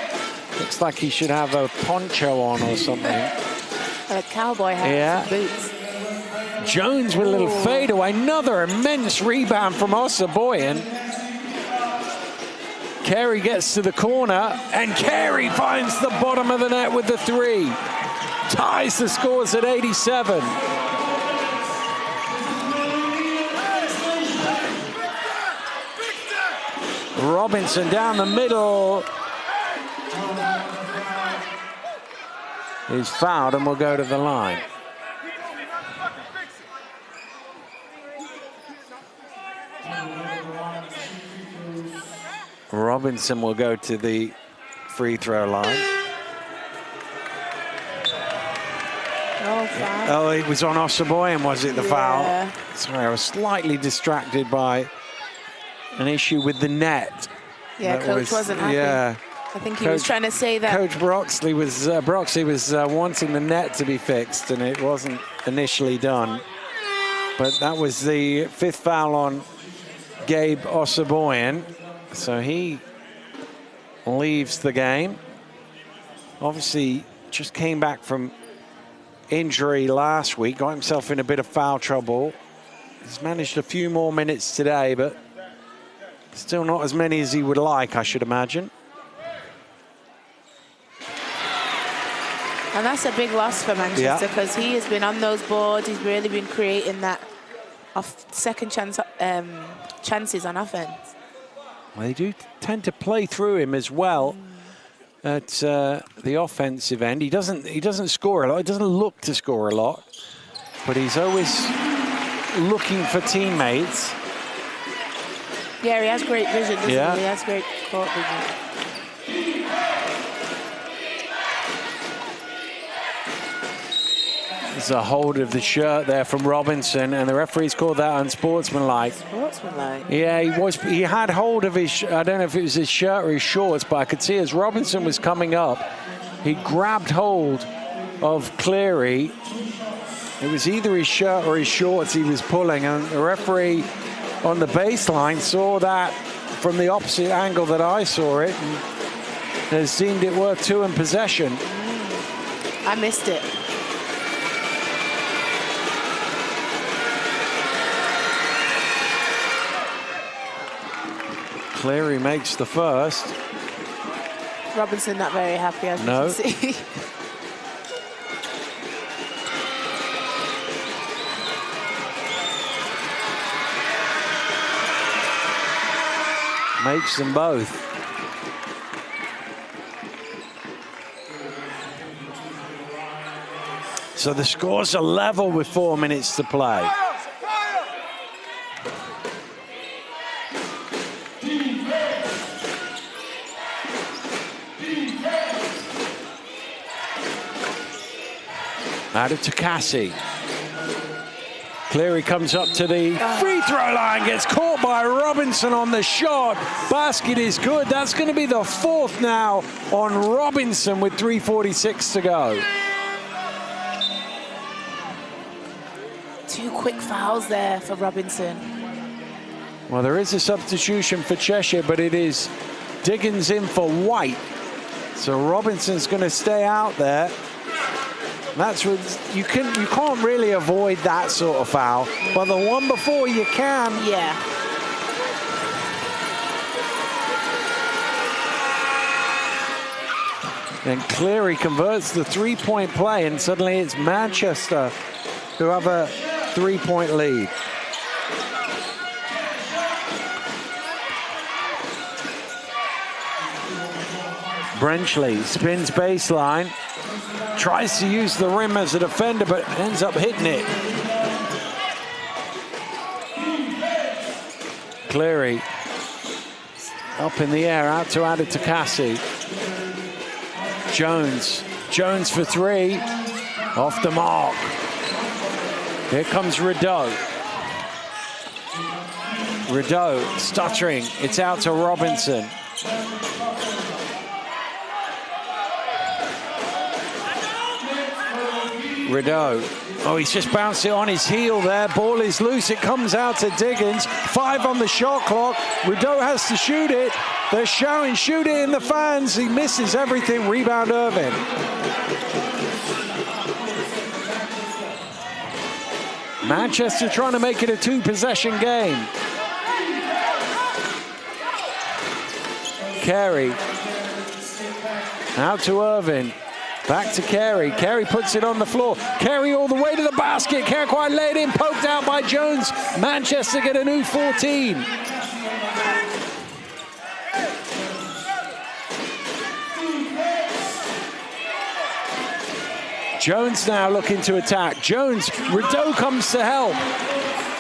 Looks like he should have a poncho on or something. A cowboy hat, yeah. Boots. Jones with a little fadeaway. Another immense rebound from Ossaboyan. Carey gets to the corner, and Carey finds the bottom of the net with the 3. Ties the scores at 87. Robinson down the middle. He's fouled and will go to the line. Robinson will go to the free throw line. Oh, it was on Ossaboyan, was it, the foul? Sorry, I was slightly distracted by an issue with the net. Yeah, that Coach wasn't happy. Yeah. I think he was trying to say that. Coach Broxley was wanting the net to be fixed, and it wasn't initially done. But that was the 5th foul on Gabe Ossaboyan. So he leaves the game. Obviously, just came back from injury last week, got himself in a bit of foul trouble. He's managed a few more minutes today, but still not as many as he would like, I should imagine. And that's a big loss for Manchester, because he has been on those boards. He's really been creating that second chance chances on offense. Well, they do tend to play through him as well at the offensive end. He doesn't score a lot. He doesn't look to score a lot, but he's always looking for teammates. Yeah, he has great vision, doesn't he? He has great court vision. There's a hold of the shirt there from Robinson, and the referee's called that unsportsmanlike. Sportsmanlike? Yeah, he had hold of his, I don't know if it was his shirt or his shorts, but I could see as Robinson was coming up, he grabbed hold of Cleary. It was either his shirt or his shorts he was pulling, and the referee on the baseline saw that from the opposite angle that I saw it, and has deemed it worth 2 in possession. I missed it. Cleary makes the first. Robinson not very happy, as you can see. Makes them both. So the scores are level with 4 minutes to play. Added to Cassie. Cleary comes up to the free throw line, gets caught by Robinson on the shot. Basket is good. That's going to be the 4th now on Robinson with 3:46 to go. 2 quick fouls there for Robinson. Well, there is a substitution for Cheshire, but it is Diggins in for White. So Robinson's going to stay out there. That's what you can't really avoid that sort of foul, but the one before you can. Yeah. And Cleary converts the 3-point play, and suddenly it's Manchester who have a 3-point lead. Brenchley spins baseline. Tries to use the rim as a defender, but ends up hitting it. Cleary up in the air, out to Added to Cassie. Jones for 3, off the mark. Here comes Rideau. Rideau stuttering, it's out to Robinson. Rideau. Oh, he's just bounced it on his heel there. Ball is loose. It comes out to Diggins. 5 on the shot clock. Rideau has to shoot it. They're shouting, shoot it in the fans. He misses everything. Rebound Irvin. Manchester trying to make it a 2-possession game. Carey. Out to Irvin. Back to Carey. Carey puts it on the floor. Carey all the way to the basket. Can't quite lay it in. Poked out by Jones. Manchester get a new 14. Jones now looking to attack. Jones, Rideau comes to help.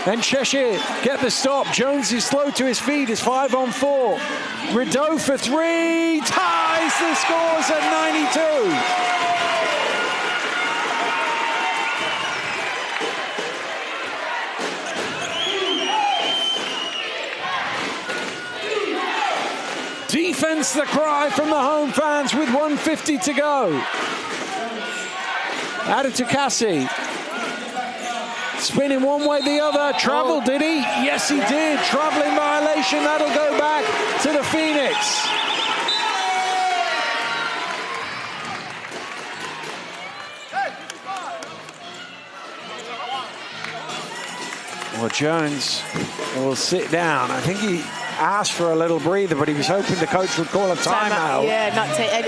And Cheshire get the stop. Jones is slow to his feet. It's 5 on 4. Rideau for 3. Ties the scores at 92. Defense the cry from the home fans with 1:50 to go. Added to Cassie. Spinning one way, the other. Travel, did he? Yes, he did. Traveling violation. That'll go back to the Phoenix. Well, Jones will sit down. I think he asked for a little breather, but he was hoping the coach would call a timeout. Yeah,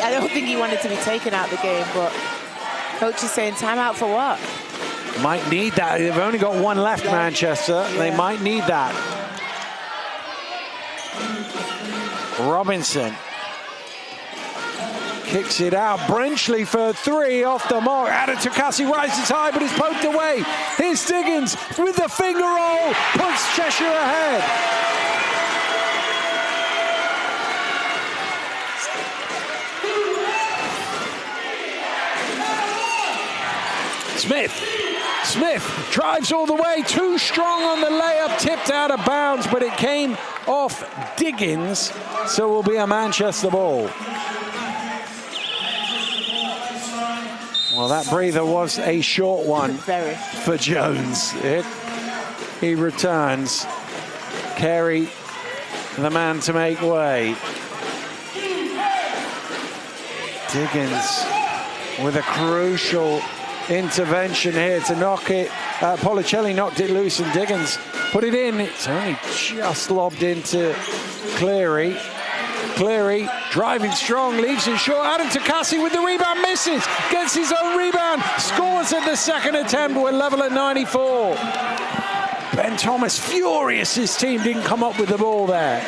I don't think he wanted to be taken out of the game, but coach is saying timeout for what? Might need that. They've only got one left, Manchester. Yeah. They might need that. Robinson kicks it out. Brenchley for 3 off the mark. Added to Cassie, rises high, but it's poked away. Here's Diggins with the finger roll. Puts Cheshire ahead. Smith Smith drives all the way, too strong on the layup, tipped out of bounds, but it came off Diggins, so it will be a Manchester ball. Well, that breather was a short one for Jones. He returns. Carey, the man to make way. Diggins with a crucial intervention here to knock it. Policelli knocked it loose and Diggins put it in. It's only just lobbed into Cleary. Cleary driving strong, leaves it short. Adam Takasi with the rebound, misses. Gets his own rebound, scores at the second attempt. We're level at 94. Ben Thomas furious his team didn't come up with the ball there.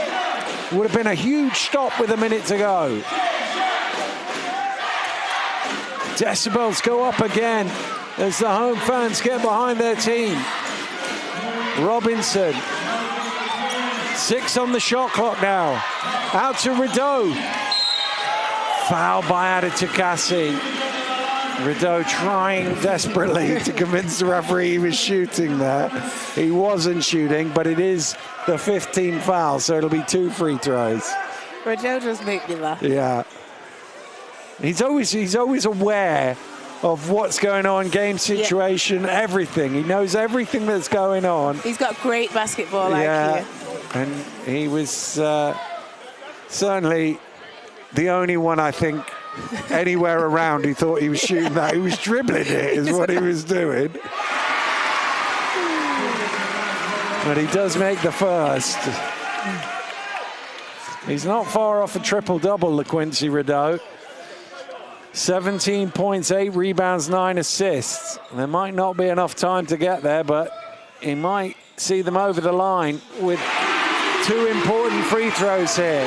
Would have been a huge stop with a minute to go. Decibels go up again as the home fans get behind their team. Robinson, 6 on the shot clock now. Out to Rideau. Foul by Adetukasi. Rideau trying desperately to convince the referee he was shooting there. He wasn't shooting, but it is the 15th foul, so it'll be 2 free throws. Rideau does make me laugh. Yeah. He's always aware of what's going on, game situation, everything. He knows everything that's going on. He's got great basketball IQ. And he was certainly the only one, I think, anywhere around who thought he was shooting that. He was dribbling it, is what he was doing. But he does make the first. He's not far off a triple-double, LaQuincy Rideau. 17 points, 8 rebounds, 9 assists. There might not be enough time to get there, but he might see them over the line with 2 important free throws here.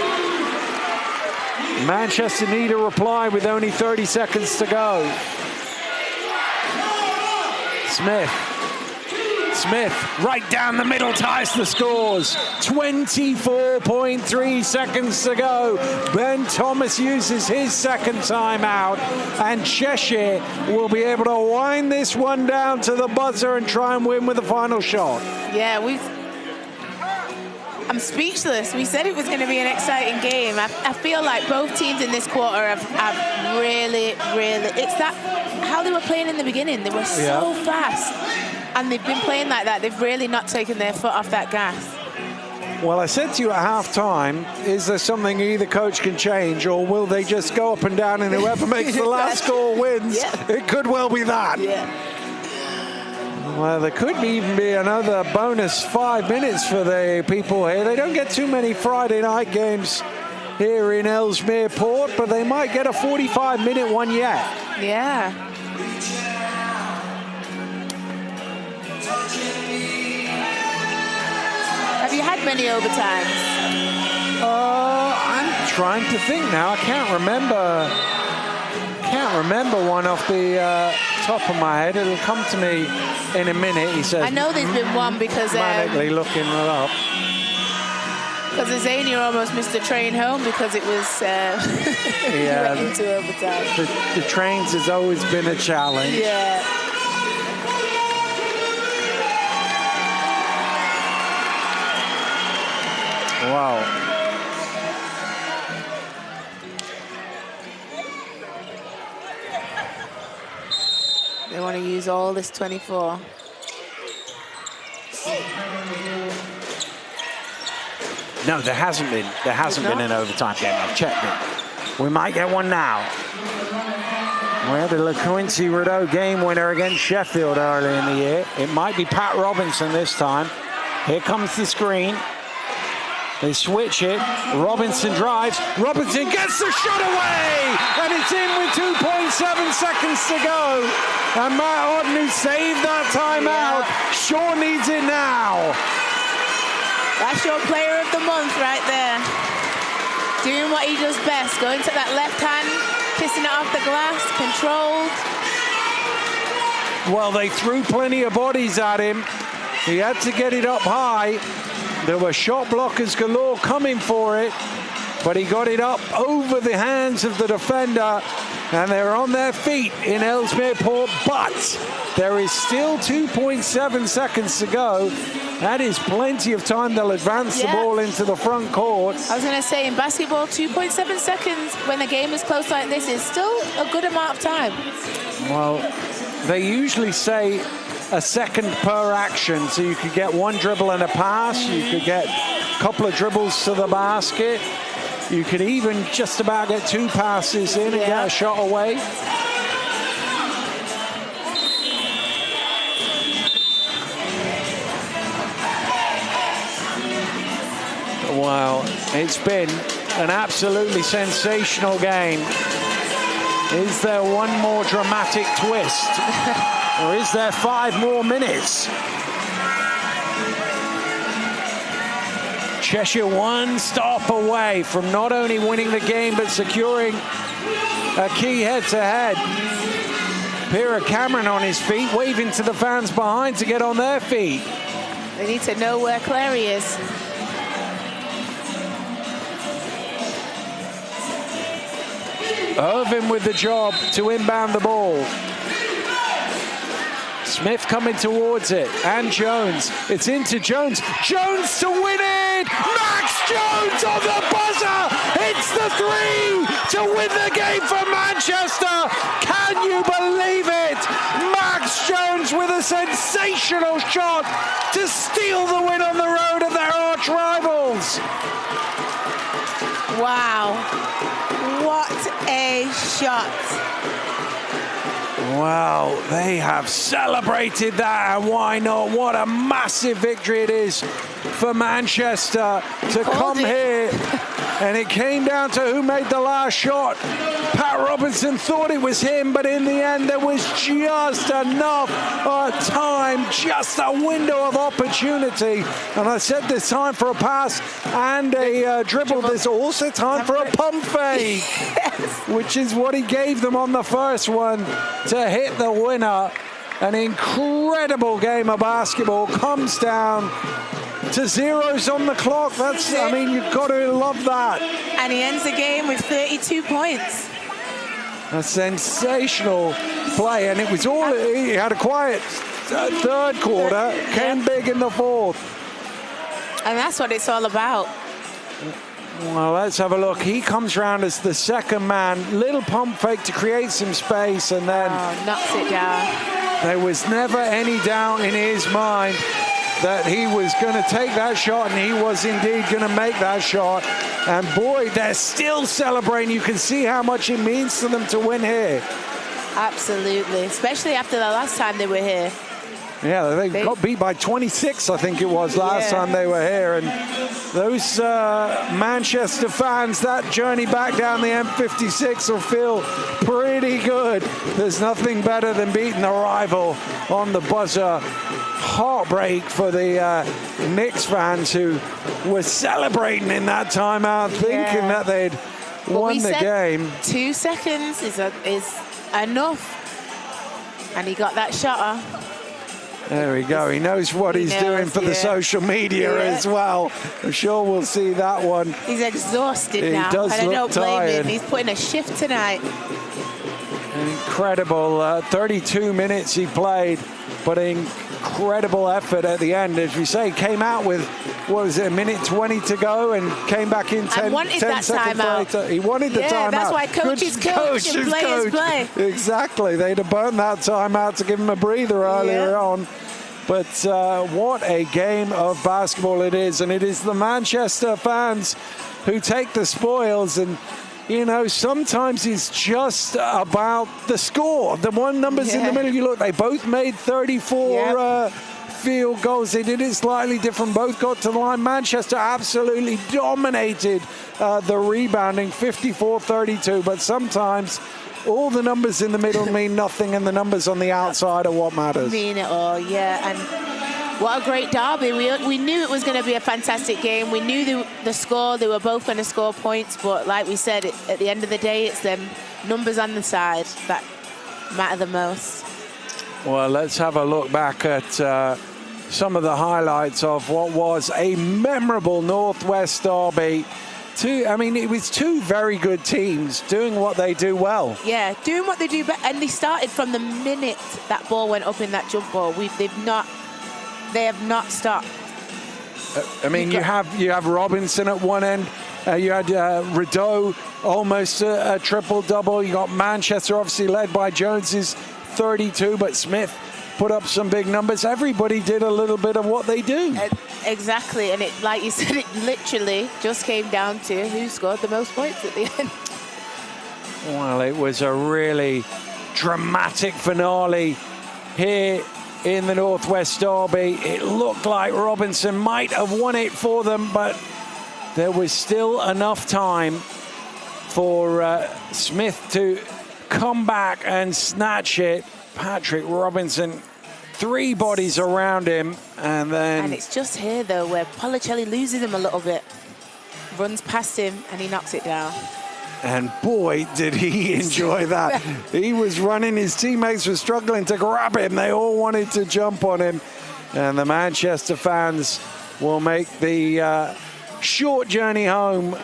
Manchester need a reply with only 30 seconds to go. Smith, right down the middle, ties the scores. 24.3 seconds to go. Ben Thomas uses his second timeout, and Cheshire will be able to wind this one down to the buzzer and try and win with the final shot. Yeah, I'm speechless. We said it was going to be an exciting game. I feel like both teams in this quarter have really, it's that how they were playing in the beginning. They were so fast. And they've been playing like that. They've really not taken their foot off that gas. Well, I said to you at half-time, is there something either coach can change, or will they just go up and down and whoever makes the last score wins? Yeah. It could well be that. Yeah. Well, there could even be another bonus 5 minutes for the people here. They don't get too many Friday night games here in Ellesmere Port, but they might get a 45-minute one yet. Yeah. Have you had many overtimes? I'm trying to think now. I can't remember one off the top of my head. It'll come to me in a minute, he says. I know there's been one because... manically looking it up. Because Azania almost missed the train home because it was went into overtime. The trains has always been a challenge. Yeah. Wow. They want to use all this 24. No, there hasn't been. There hasn't been an overtime game. I've checked it. We might get one now. We had a LaQuincy Rideau game winner against Sheffield early in the year. It might be Pat Robinson this time. Here comes the screen. They switch it. Robinson drives. Robinson gets the shot away! And it's in with 2.7 seconds to go. And Matt Otten, who saved that timeout, sure needs it now. That's your player of the month right there. Doing what he does best. Going to that left hand, kissing it off the glass, controlled. Well, they threw plenty of bodies at him. He had to get it up high. There were shot blockers galore coming for it, but he got it up over the hands of the defender and they're on their feet in Ellesmere Port, but there is still 2.7 seconds to go. That is plenty of time. They'll advance the ball into the front court. I was going to say, in basketball, 2.7 seconds when the game is close like this is still a good amount of time. Well, they usually say a second per action, so you could get one dribble and a pass, you could get a couple of dribbles to the basket, you could even just about get 2 passes in and get a shot away. Wow, it's been an absolutely sensational game. Is there one more dramatic twist? Or is there 5 more minutes? Cheshire one stop away from not only winning the game, but securing a key head-to-head. Pira Cameron on his feet, waving to the fans behind to get on their feet. They need to know where Clary is. Irvin with the job to inbound the ball. Smith coming towards it, and Jones. It's into Jones. Jones to win it! Max Jones on the buzzer! It's the 3 to win the game for Manchester! Can you believe it? Max Jones with a sensational shot to steal the win on the road of their arch rivals. Wow. What a shot. Wow, they have celebrated that, and why not? What a massive victory it is for Manchester to come here. And it came down to who made the last shot. Pat Robinson thought it was him, but in the end there was just enough time, just a window of opportunity. And I said there's time for a pass and a dribble. There's also time for a pump fake, which is what he gave them on the first one to hit the winner. An incredible game of basketball comes down to zeros on the clock. That's, I mean, you've got to love that. And he ends the game with 32 points. A sensational play, and it was all, he had a quiet third quarter, came big in the fourth. And that's what it's all about. Well, let's have a look. He comes round as the second man, little pump fake to create some space, and then knocks it down. There was never any doubt in his mind that he was going to take that shot, and he was indeed going to make that shot. And boy, they're still celebrating. You can see how much it means to them to win here. Absolutely, especially after the last time they were here. Yeah, they got beat by 26, I think it was, last time they were here. And those Manchester fans, that journey back down the M56 will feel pretty good. There's nothing better than beating a rival on the buzzer. Heartbreak for the Knicks fans who were celebrating in that timeout, thinking that they'd won the game. 2 seconds is enough. And he got that shot. There we go. He knows what he's doing for the social media as well. I'm sure we'll see that one. He's exhausted now. Does and I don't blame tired. him. He's putting a shift tonight. An incredible 32 minutes he played, but incredible effort at the end. As we say, came out with, what was it, a minute 20 to go and came back in 10 seconds later. He wanted the timeout. Yeah, that's why coaches coach and players play. Exactly. They'd have burned that timeout to give him a breather earlier on. But what a game of basketball it is. And it is the Manchester fans who take the spoils. And, you know, sometimes it's just about the score. The one numbers in the middle, you look, they both made 34 field goals. They did it slightly different. Both got to the line. Manchester absolutely dominated the rebounding, 54-32. But sometimes all the numbers in the middle mean nothing, and the numbers on the outside are what matters. Mean it all, And what a great derby. We knew it was going to be a fantastic game. We knew the score. They were both going to score points. But like we said, at the end of the day, it's them numbers on the side that matter the most. Well, let's have a look back at some of the highlights of what was a memorable Northwest derby it was two very good teams doing what they do well. Yeah, doing what they do, and they started from the minute that ball went up in that jump ball. They have not stopped. I mean, you have Robinson at one end. You had Rideau, almost a triple-double. You got Manchester, obviously led by Jones's 32, but Smith put up some big numbers. Everybody did a little bit of what they do. Exactly, and it, like you said, it literally just came down to who scored the most points at the end. Well, it was a really dramatic finale here in the Northwest Derby. It looked like Robinson might have won it for them, but there was still enough time for Smith to come back and snatch it. Patrick Robinson, 3 bodies around him, and then... And it's just here, though, where Policelli loses him a little bit. Runs past him, and he knocks it down. And boy, did he enjoy that. He was running, his teammates were struggling to grab him. They all wanted to jump on him. And the Manchester fans will make the short journey home,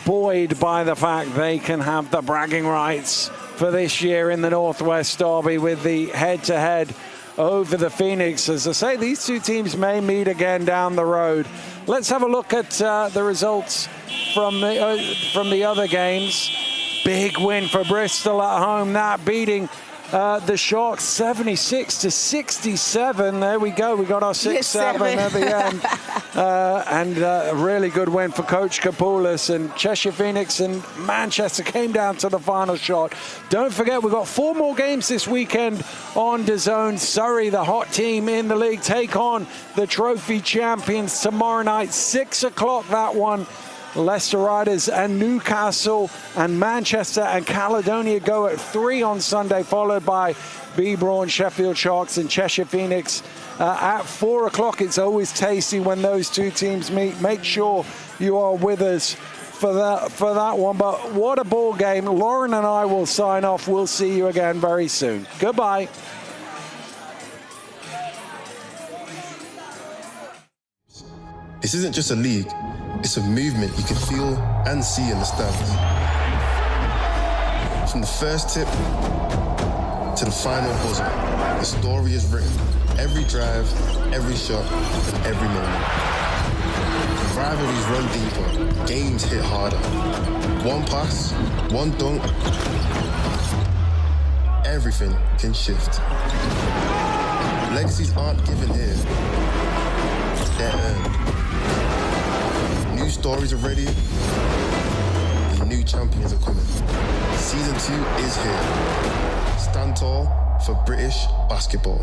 buoyed by the fact they can have the bragging rights for this year in the Northwest Derby with the head-to-head over the Phoenix. As I say, these two teams may meet again down the road. Let's have a look at the results from the other games. Big win for Bristol at home, that beating the Sharks 76-67. There we go. We got our 6-7 at the end. And a really good win for Coach Kapoulas, and Cheshire Phoenix and Manchester came down to the final shot. Don't forget, we've got 4 more games this weekend on DAZN. Surrey, the hot team in the league, take on the trophy champions tomorrow night, 6 o'clock that one. Leicester Riders and Newcastle, and Manchester and Caledonia go at 3 on Sunday, followed by B-Brawn, Sheffield Sharks and Cheshire Phoenix at 4 o'clock. It's always tasty when those two teams meet. Make sure you are with us for that one. But what a ball game. Lauren and I will sign off. We'll see you again very soon. Goodbye. This isn't just a league. It's a movement you can feel and see in the stands. From the first tip to the final buzzer, the story is written. Every drive, every shot, and every moment. Rivalries run deeper, games hit harder. One pass, one dunk, everything can shift. Legacies aren't given here, they're earned. New stories are ready, and new champions are coming. Season 2 is here. Stand tall for British basketball.